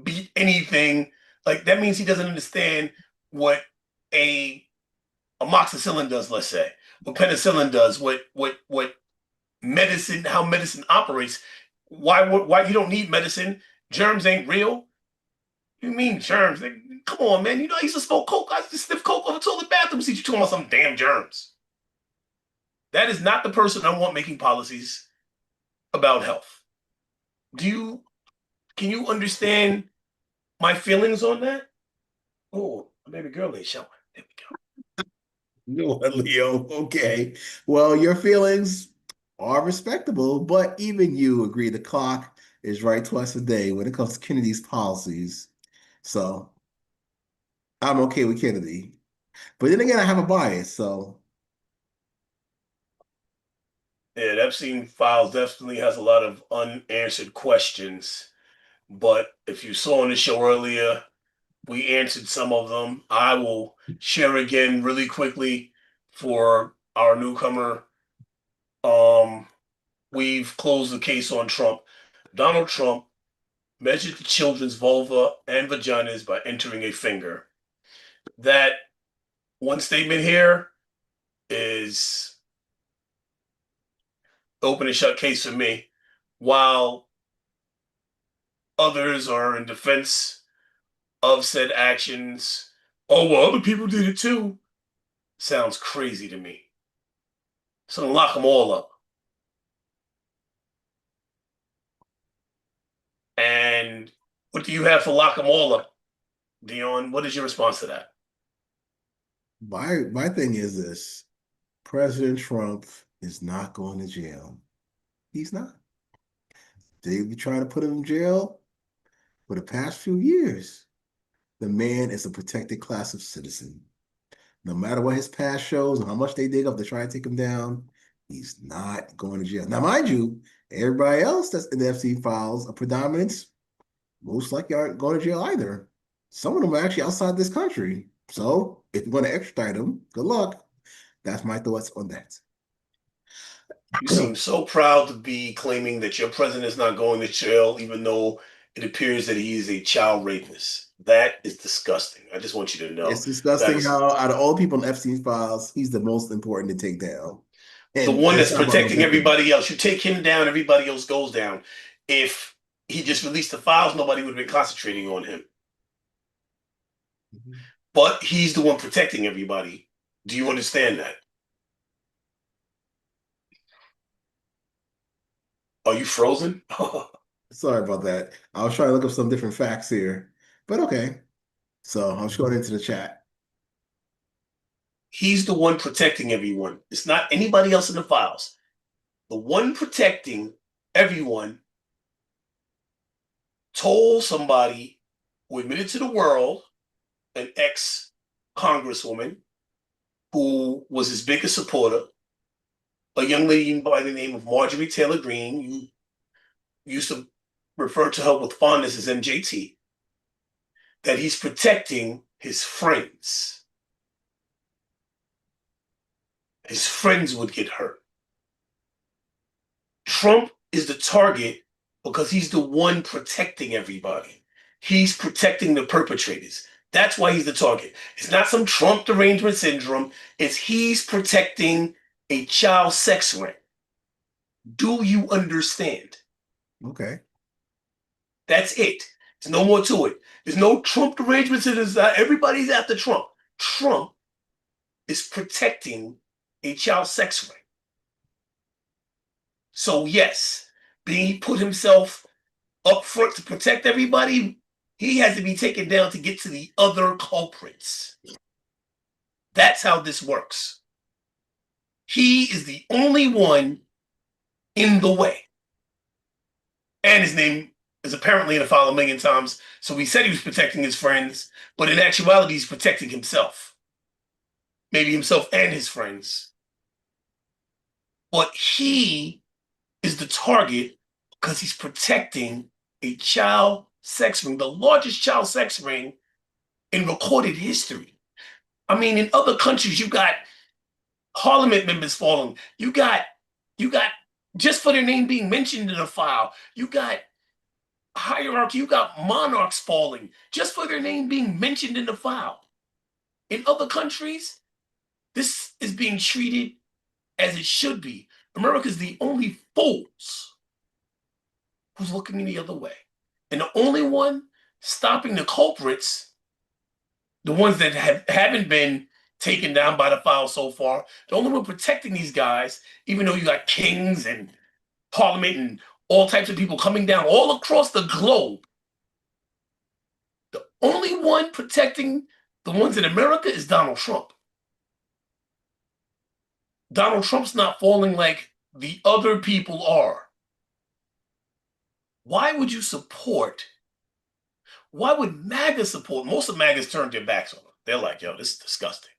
beat anything. Like that means he doesn't understand what a amoxicillin does, let's say, what penicillin does, what medicine, how medicine operates. Why you don't need medicine? Germs ain't real. You mean germs? Like, come on, man. You know I used to smoke coke. I used to sniff coke over toilet bathroom seats. You talking about some damn germs? That is not the person I want making policies about health. Can you understand my feelings on that? Oh, baby girl ain't showing. There we go. no, Leo. Okay. Well, your feelings are respectable, but even you agree the clock is right twice a day when it comes to Kennedy's policies. So I'm okay with Kennedy. But then again, I have a bias, so Yeah, the Epstein files definitely has a lot of unanswered questions. But if you saw on the show earlier, we answered some of them. I will share again really quickly for our newcomer. Um, we've closed the case on Trump. Donald Trump measured the children's vulva and vaginas by entering a finger. That one statement here is open and shut case for me, while others are in defense of said actions. Oh, well, other people did it too. Sounds crazy to me. So lock them all up. And what do you have for lock them all up, Dion? What is your response to that? my thing is this. President Trump is not going to jail. He's not. They've been trying to put him in jail for the past few years. The man is a protected class of citizen. No matter what his past shows and how much they dig up to try and take him down, he's not going to jail. Now, mind you, everybody else that's in the FC files, a predominance, most likely aren't going to jail either. Some of them are actually outside this country. So if you're going to extradite them, good luck. That's my thoughts on that. You seem so proud to be claiming that your president is not going to jail, even though it appears that he is a child rapist. That is disgusting. I just want you to know It's that disgusting is how out of all people in Epstein's files, he's the most important to take down. the And one it's that's not about no protecting victim. everybody else. You take him down, everybody else goes down. If he just released the files, nobody would have been concentrating on him. But he's the one protecting everybody. Do you understand that? Are you frozen? Sorry about that. I was trying to look up some different facts here, but okay. So I'm just going into the chat. He's the one protecting everyone. It's not anybody else in the files. The one protecting everyone told somebody who admitted to the world, an ex congresswoman who was his biggest supporter, a young lady by the name of Marjorie Taylor Greene. You used to refer to her with fondness as MJT, that he's protecting his friends. His friends would get hurt. Trump is the target because he's the one protecting everybody. He's protecting the perpetrators. That's why he's the target. It's not some Trump derangement syndrome. It's he's protecting a child sex ring. Do you understand? Okay. That's it. There's no more to it. There's no Trump arrangements. Everybody's after Trump. Trump is protecting a child sex ring. So yes, he put himself up front to protect everybody. He has to be taken down to get to the other culprits. That's how this works. He is the only one in the way. And his name is apparently in the file a million times. So he said he was protecting his friends, but in actuality, he's protecting himself. Maybe himself and his friends. But he is the target because he's protecting a child sex ring, the largest child sex ring in recorded history. I mean, in other countries, you got parliament members falling. You got just for their name being mentioned in a file. You got hierarchy. You got monarchs falling just for their name being mentioned in the file. In other countries, this is being treated as it should be. America's the only fools who's looking the other way. And the only one stopping the culprits, the ones that haven't been taken down by the file so far, the only one protecting these guys, even though you got kings and parliament and all types of people coming down all across the globe, the only one protecting the ones in America is Donald Trump. Donald Trump's not falling like the other people are. Why would MAGA support? Most of MAGA's turned their backs on him. They're like, yo, this is disgusting.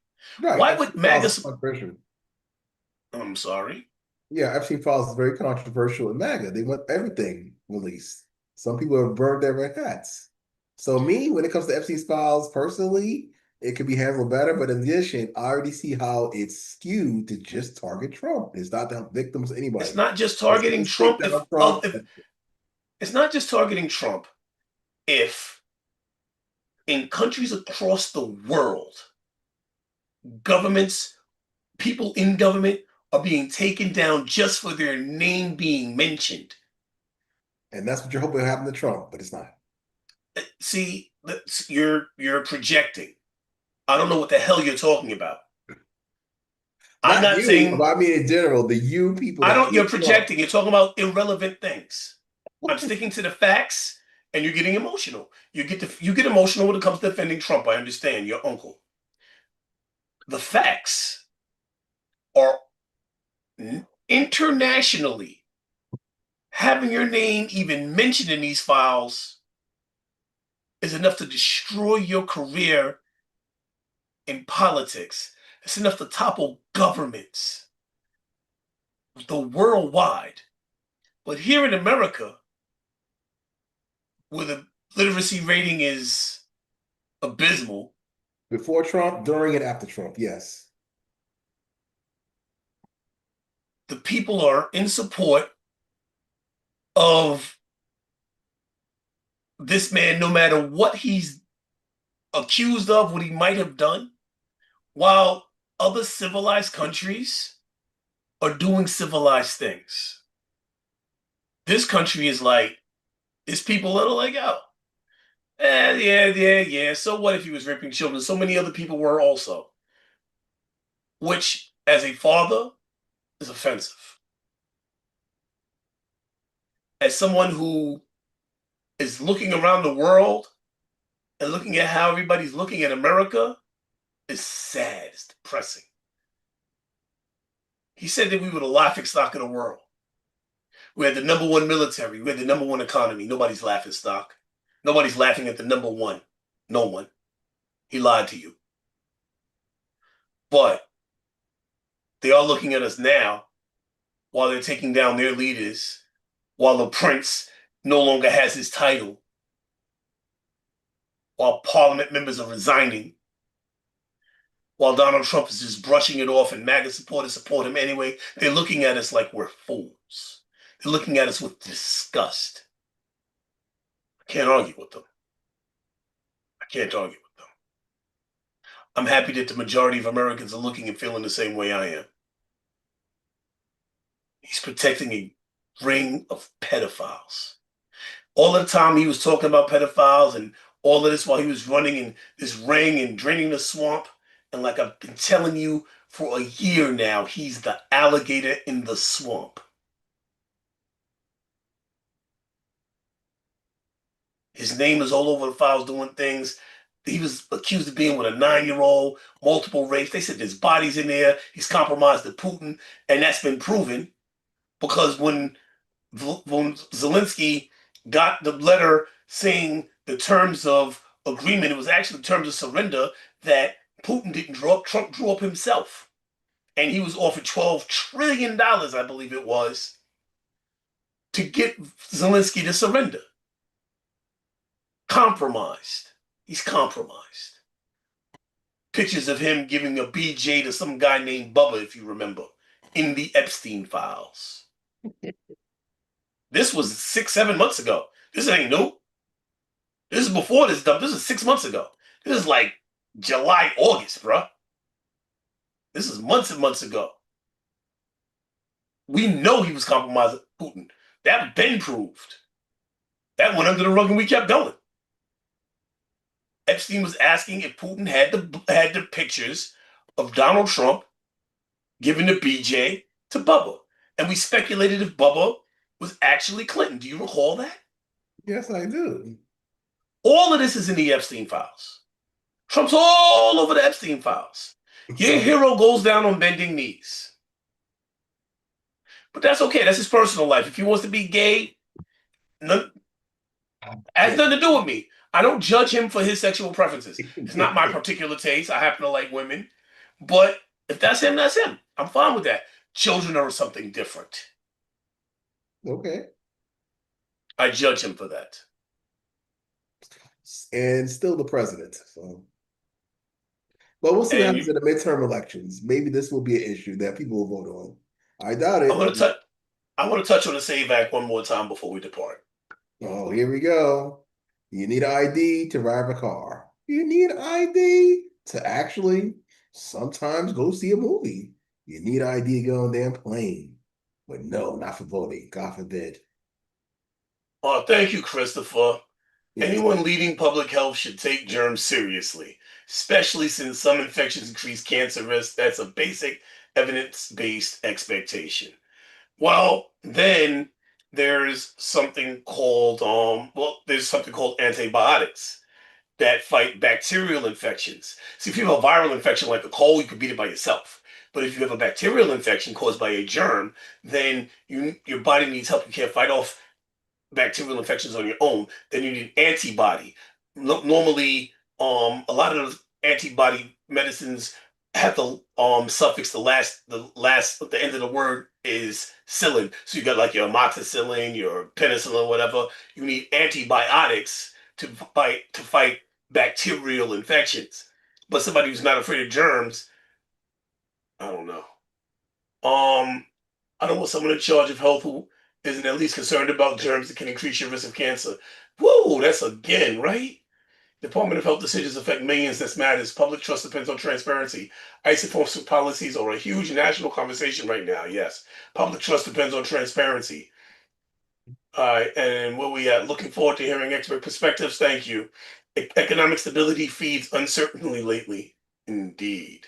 Right. Why would MAGA support? I'm sorry. Yeah, Epstein files is very controversial in MAGA. They want everything released. Some people have burned their red hats. So me, when it comes to Epstein's files, personally, it could be handled better. But in addition, I already see how it's skewed to just target Trump. It's not to help victims of anybody. It's not just targeting Trump. It's not just targeting Trump. If in countries across the world, governments, people in government are being taken down just for their name being mentioned. And that's what you're hoping will happen to Trump, but it's not. See, you're projecting. I don't know what the hell you're talking about. I'm not saying. I mean, in general, the you people. You're projecting. You're talking about irrelevant things. I'm sticking to the facts, and you're getting emotional. You get emotional when it comes to defending Trump. I understand, your uncle. The facts are internationally having your name even mentioned in these files is enough to destroy your career in politics. It's enough to topple governments, the worldwide. But here in America, where the literacy rating is abysmal. Before Trump, during and after Trump, yes. The people are in support of this man, no matter what he's accused of, what he might have done, while other civilized countries are doing civilized things. This country is like, there's people that are like, oh, yeah. So what if he was raping children? So many other people were also. Which, as a father, is offensive. As someone who is looking around the world and looking at how everybody's looking at America, is sad, it's depressing. He said that we were the laughingstock of the world. We had the #1 military. We had the #1 economy. Nobody's laughingstock. Nobody's laughing at the #1. No one. He lied to you. But they are looking at us now while they're taking down their leaders, while the prince no longer has his title, while parliament members are resigning, while Donald Trump is just brushing it off and MAGA supporters support him anyway. They're looking at us like we're fools. They're looking at us with disgust. I can't argue with them. I'm happy that the majority of Americans are looking and feeling the same way I am. He's protecting a ring of pedophiles. All the time he was talking about pedophiles and all of this while he was running in this ring and draining the swamp. And like I've been telling you for a year now, he's the alligator in the swamp. His name is all over the files doing things. He was accused of being with a 9-year-old, multiple rapes. They said there's bodies in there. He's compromised to Putin, and that's been proven because when Zelensky got the letter saying the terms of agreement, it was actually the terms of surrender that Putin didn't draw up. Trump drew up himself. And he was offered $12 trillion, I believe it was, to get Zelensky to surrender. Compromised. He's compromised. Pictures of him giving a BJ to some guy named Bubba, if you remember, in the Epstein files. This was 6-7 months ago. This ain't new. This is before this stuff. This is 6 months ago. This is like July, August, bruh. This is months and months ago. We know he was compromising Putin. That been proved. That went under the rug and we kept going. Epstein was asking if Putin had the pictures of Donald Trump giving the BJ to Bubba. And we speculated if Bubba was actually Clinton. Do you recall that? Yes, I do. All of this is in the Epstein files. Trump's all over the Epstein files. Your hero goes down on bending knees. But that's okay. That's his personal life. If he wants to be gay, has nothing to do with me. I don't judge him for his sexual preferences. It's not my particular taste. I happen to like women. But if that's him, that's him. I'm fine with that. Children are something different. Okay. I judge him for that. And still the president. So, but we'll see what happens in the midterm elections. Maybe this will be an issue that people will vote on. I doubt it. I want to touch on the SAVE Act one more time before we depart. Oh, here we go. You need an ID to drive a car. You need an ID to actually sometimes go see a movie. You need an ID to get on a damn plane. But no, not for voting. God forbid. Oh, thank you, Christopher. Yes. Anyone leading public health should take germs seriously, especially since some infections increase cancer risk. That's a basic evidence-based expectation. Well, then there's something called antibiotics that fight bacterial infections. See, if you have a viral infection like a cold, you can beat it by yourself. But if you have a bacterial infection caused by a germ, then your body needs help. You can't fight off bacterial infections on your own. Then you need antibody. Normally, a lot of those antibody medicines have the suffix the end of the word is "cillin." So you got like your amoxicillin, your penicillin, whatever. You need antibiotics to fight bacterial infections. But somebody who's not afraid of germs, I don't know. I don't want someone in charge of health who isn't at least concerned about germs that can increase your risk of cancer. Whoa, that's again, right? Department of Health decisions affect millions. This matters. Public trust depends on transparency. ICE policies are a huge national conversation right now. Yes. Public trust depends on transparency. All right. And where we at? Looking forward to hearing expert perspectives. Thank you. Economic stability feeds uncertainty lately. Indeed.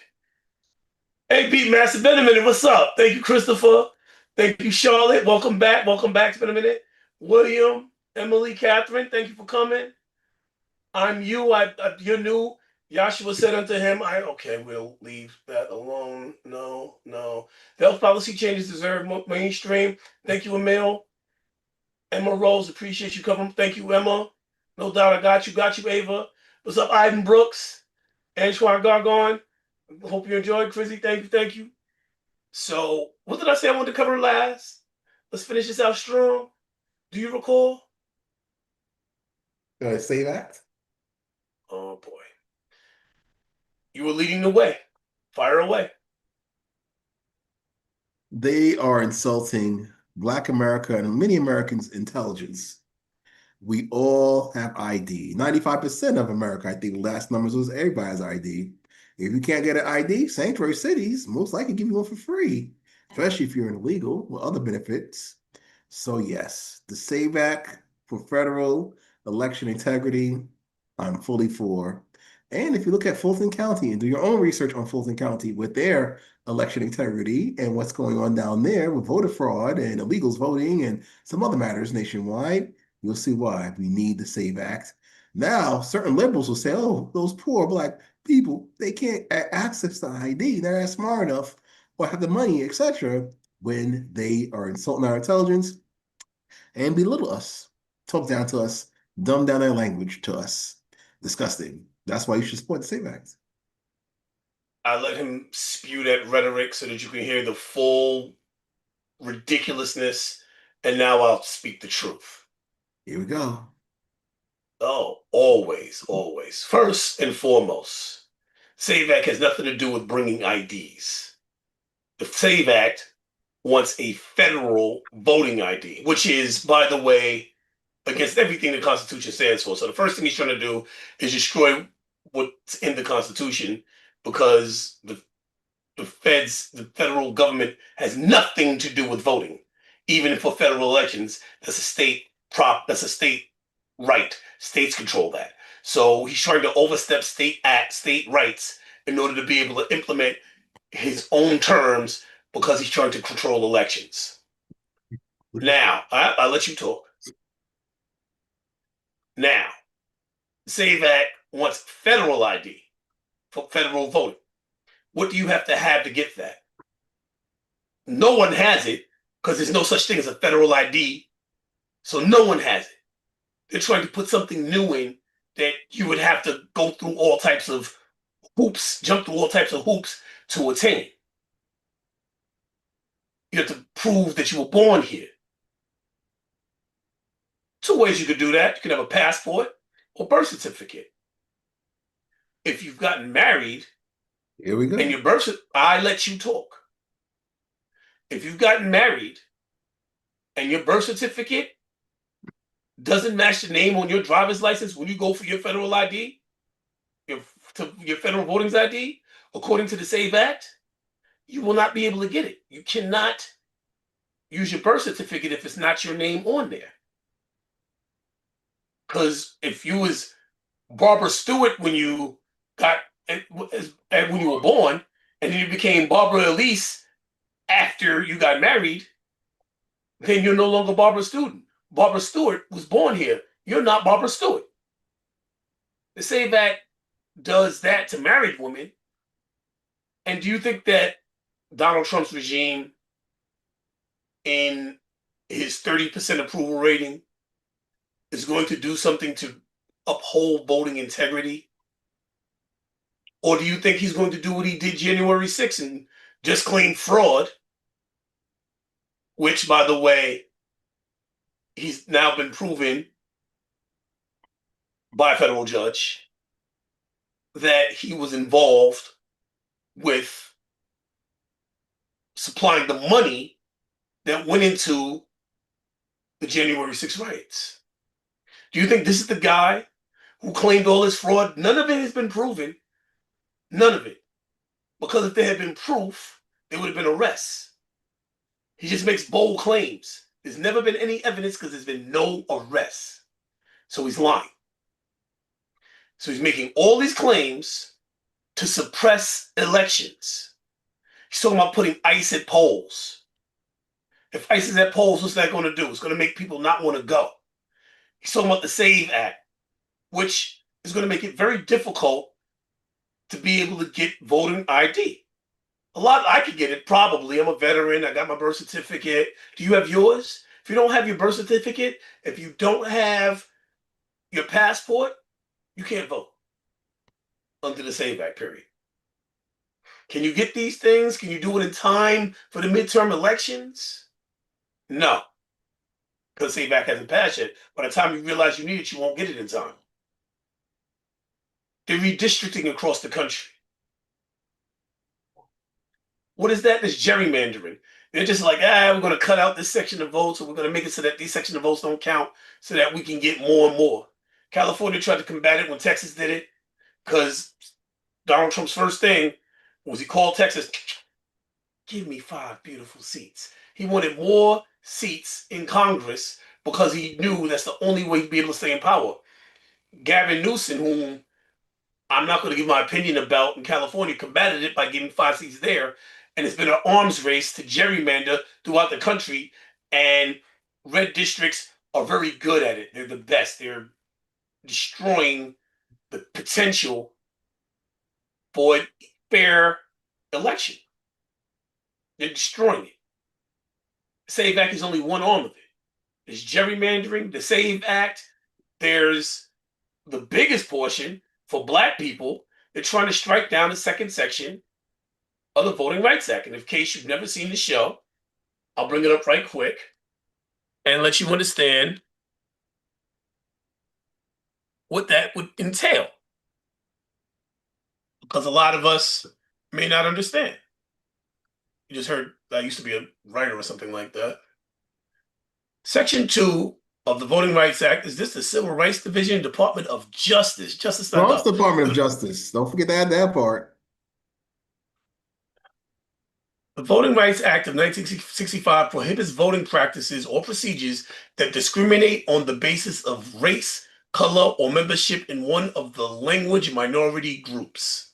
Hey, Pete Master, it's been a minute. What's up? Thank you, Christopher. Thank you, Charlotte. Welcome back. Welcome back. It's been a minute. William, Emily, Catherine, thank you for coming. I'm you. You're new. Yahshua said unto him, okay, we'll leave that alone. No. The health policy changes deserve mainstream. Thank you, Emil. Emma Rose, appreciate you coming. Thank you, Emma. No doubt I got you, Ava. What's up, Ivan Brooks? Antoine Gargon. Hope you enjoyed, Chrissy. Thank you. So, what did I say I wanted to cover last? Let's finish this out strong. Do you recall? Did I say that? Oh, boy. You were leading the way. Fire away. They are insulting Black America and many Americans' intelligence. We all have ID. 95% of America, I think the last numbers was everybody has ID. If you can't get an ID, sanctuary cities most likely give you one for free, especially if you're illegal with other benefits. So yes, the SAVE Act For federal election integrity, I'm fully for. And if you look at Fulton County and do your own research on Fulton County with their election integrity and what's going on down there with voter fraud and illegals voting and some other matters nationwide, you'll see why we need the SAVE Act. Now, certain liberals will say, oh, those poor Black people, they can't access the ID. They're not smart enough or have the money, etc., when they are insulting our intelligence and belittle us, talk down to us, dumb down their language to us. Disgusting. That's why you should support the SAVE Act. I let him spew that rhetoric so that you can hear the full ridiculousness, and now I'll speak the truth. Here we go. Oh, always, always. First and foremost, SAVE Act has nothing to do with bringing IDs. The SAVE Act wants a federal voting ID, which is, by the way, against everything the Constitution stands for. So the first thing he's trying to do is destroy what's in the Constitution, because the federal government has nothing to do with voting. Even for federal elections, that's a state right. States control that. So he's trying to overstep state rights in order to be able to implement his own terms, because he's trying to control elections. Now, I'll let you talk. Now, SAVE Act wants federal ID for federal voting. What do you have to get that? No one has it, because there's no such thing as a federal ID. So no one has it. They're trying to put something new in that you would have to go through all types of hoops, jump through all types of hoops to attain. You have to prove that you were born here. Two ways you could do that. You can have a passport or birth certificate. If you've gotten married, here we go. And your I let you talk. If you've gotten married and your birth certificate doesn't match the name on your driver's license when you go for your federal ID, your federal voting ID, according to the SAVE Act, you will not be able to get it. You cannot use your birth certificate if it's not your name on there. Because if you was Barbara Stewart when you were born, and then you became Barbara Elise after you got married, then you're no longer Barbara Stewart. Barbara Stewart was born here. You're not Barbara Stewart. The SAVE Act does that to married women. And do you think that Donald Trump's regime, in his 30% approval rating, is going to do something to uphold voting integrity? Or do you think he's going to do what he did January 6th and just claim fraud, which, by the way, he's now been proven by a federal judge that he was involved with supplying the money that went into the January 6th riots? Do you think this is the guy who claimed all this fraud? None of it has been proven. None of it. Because if there had been proof, there would have been arrests. He just makes bold claims. There's never been any evidence because there's been no arrests. So he's lying. So he's making all these claims to suppress elections. He's talking about putting ICE at polls. If ICE is at polls, what's that going to do? It's going to make people not want to go. He's talking about the SAVE Act, which is going to make it very difficult to be able to get voting ID. I could get it, probably. I'm a veteran. I got my birth certificate. Do you have yours? If you don't have your birth certificate, if you don't have your passport, you can't vote under the SAVE Act, period. Can you get these things? Can you do it in time for the midterm elections? No. Because the SAVE Act hasn't passed yet. By the time you realize you need it, you won't get it in time. They're redistricting across the country. What is that? It's gerrymandering. They're just like, we're going to cut out this section of votes, or we're going to make it so that these section of votes don't count, so that we can get more and more. California tried to combat it when Texas did it, because Donald Trump's first thing was he called Texas, give me 5 beautiful seats. He wanted more seats in Congress because he knew that's the only way he'd be able to stay in power. Gavin Newsom, whom I'm not going to give my opinion about in California, combated it by getting 5 seats there. And it's been an arms race to gerrymander throughout the country. And red districts are very good at it. They're the best. They're destroying the potential for a fair election. They're destroying it. The SAVE Act is only one arm of it. There's gerrymandering, the SAVE Act. There's the biggest portion for Black people. They're trying to strike down the second section of the Voting Rights Act. And in case you've never seen the show, I'll bring it up right quick and let you understand what that would entail. Because a lot of us may not understand. You just heard I used to be a writer or something like that. Section 2 of the Voting Rights Act is this the Civil Rights Division, Department of Justice. Justice not Trump's Department of Justice. Don't forget to add that part. The Voting Rights Act of 1965 prohibits voting practices or procedures that discriminate on the basis of race, color, or membership in one of the language minority groups.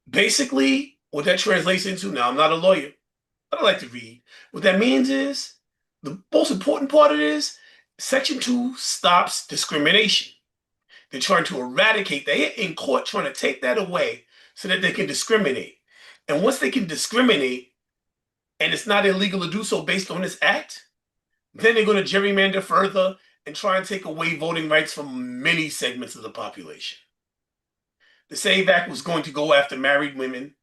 Basically, what that translates into, now I'm not a lawyer, but I like to read. What that means is, the most important part of it is, Section 2 stops discrimination. They're trying to eradicate, they're in court trying to take that away so that they can discriminate. And once they can discriminate, and it's not illegal to do so based on this act, then they're going to gerrymander further and try and take away voting rights from many segments of the population. The SAVE Act was going to go after married women.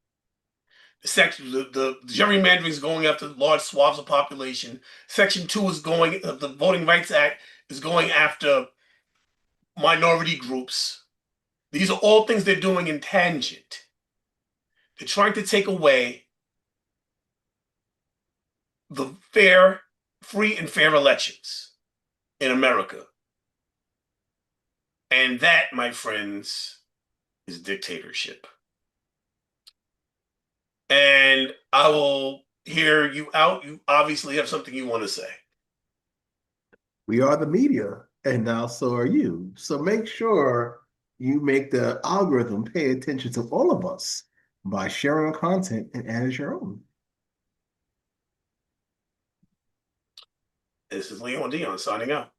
The gerrymandering is going after large swaths of population. Section 2 is going, the Voting Rights Act is going after minority groups. These are all things they're doing in tangent. They're trying to take away the free and fair elections in America. And that, my friends, is dictatorship. And I will hear you out. You obviously have something you want to say. We are the media, and now so are you. So make sure you make the algorithm pay attention to all of us by sharing our content and add as your own. This is Leon Dion signing out.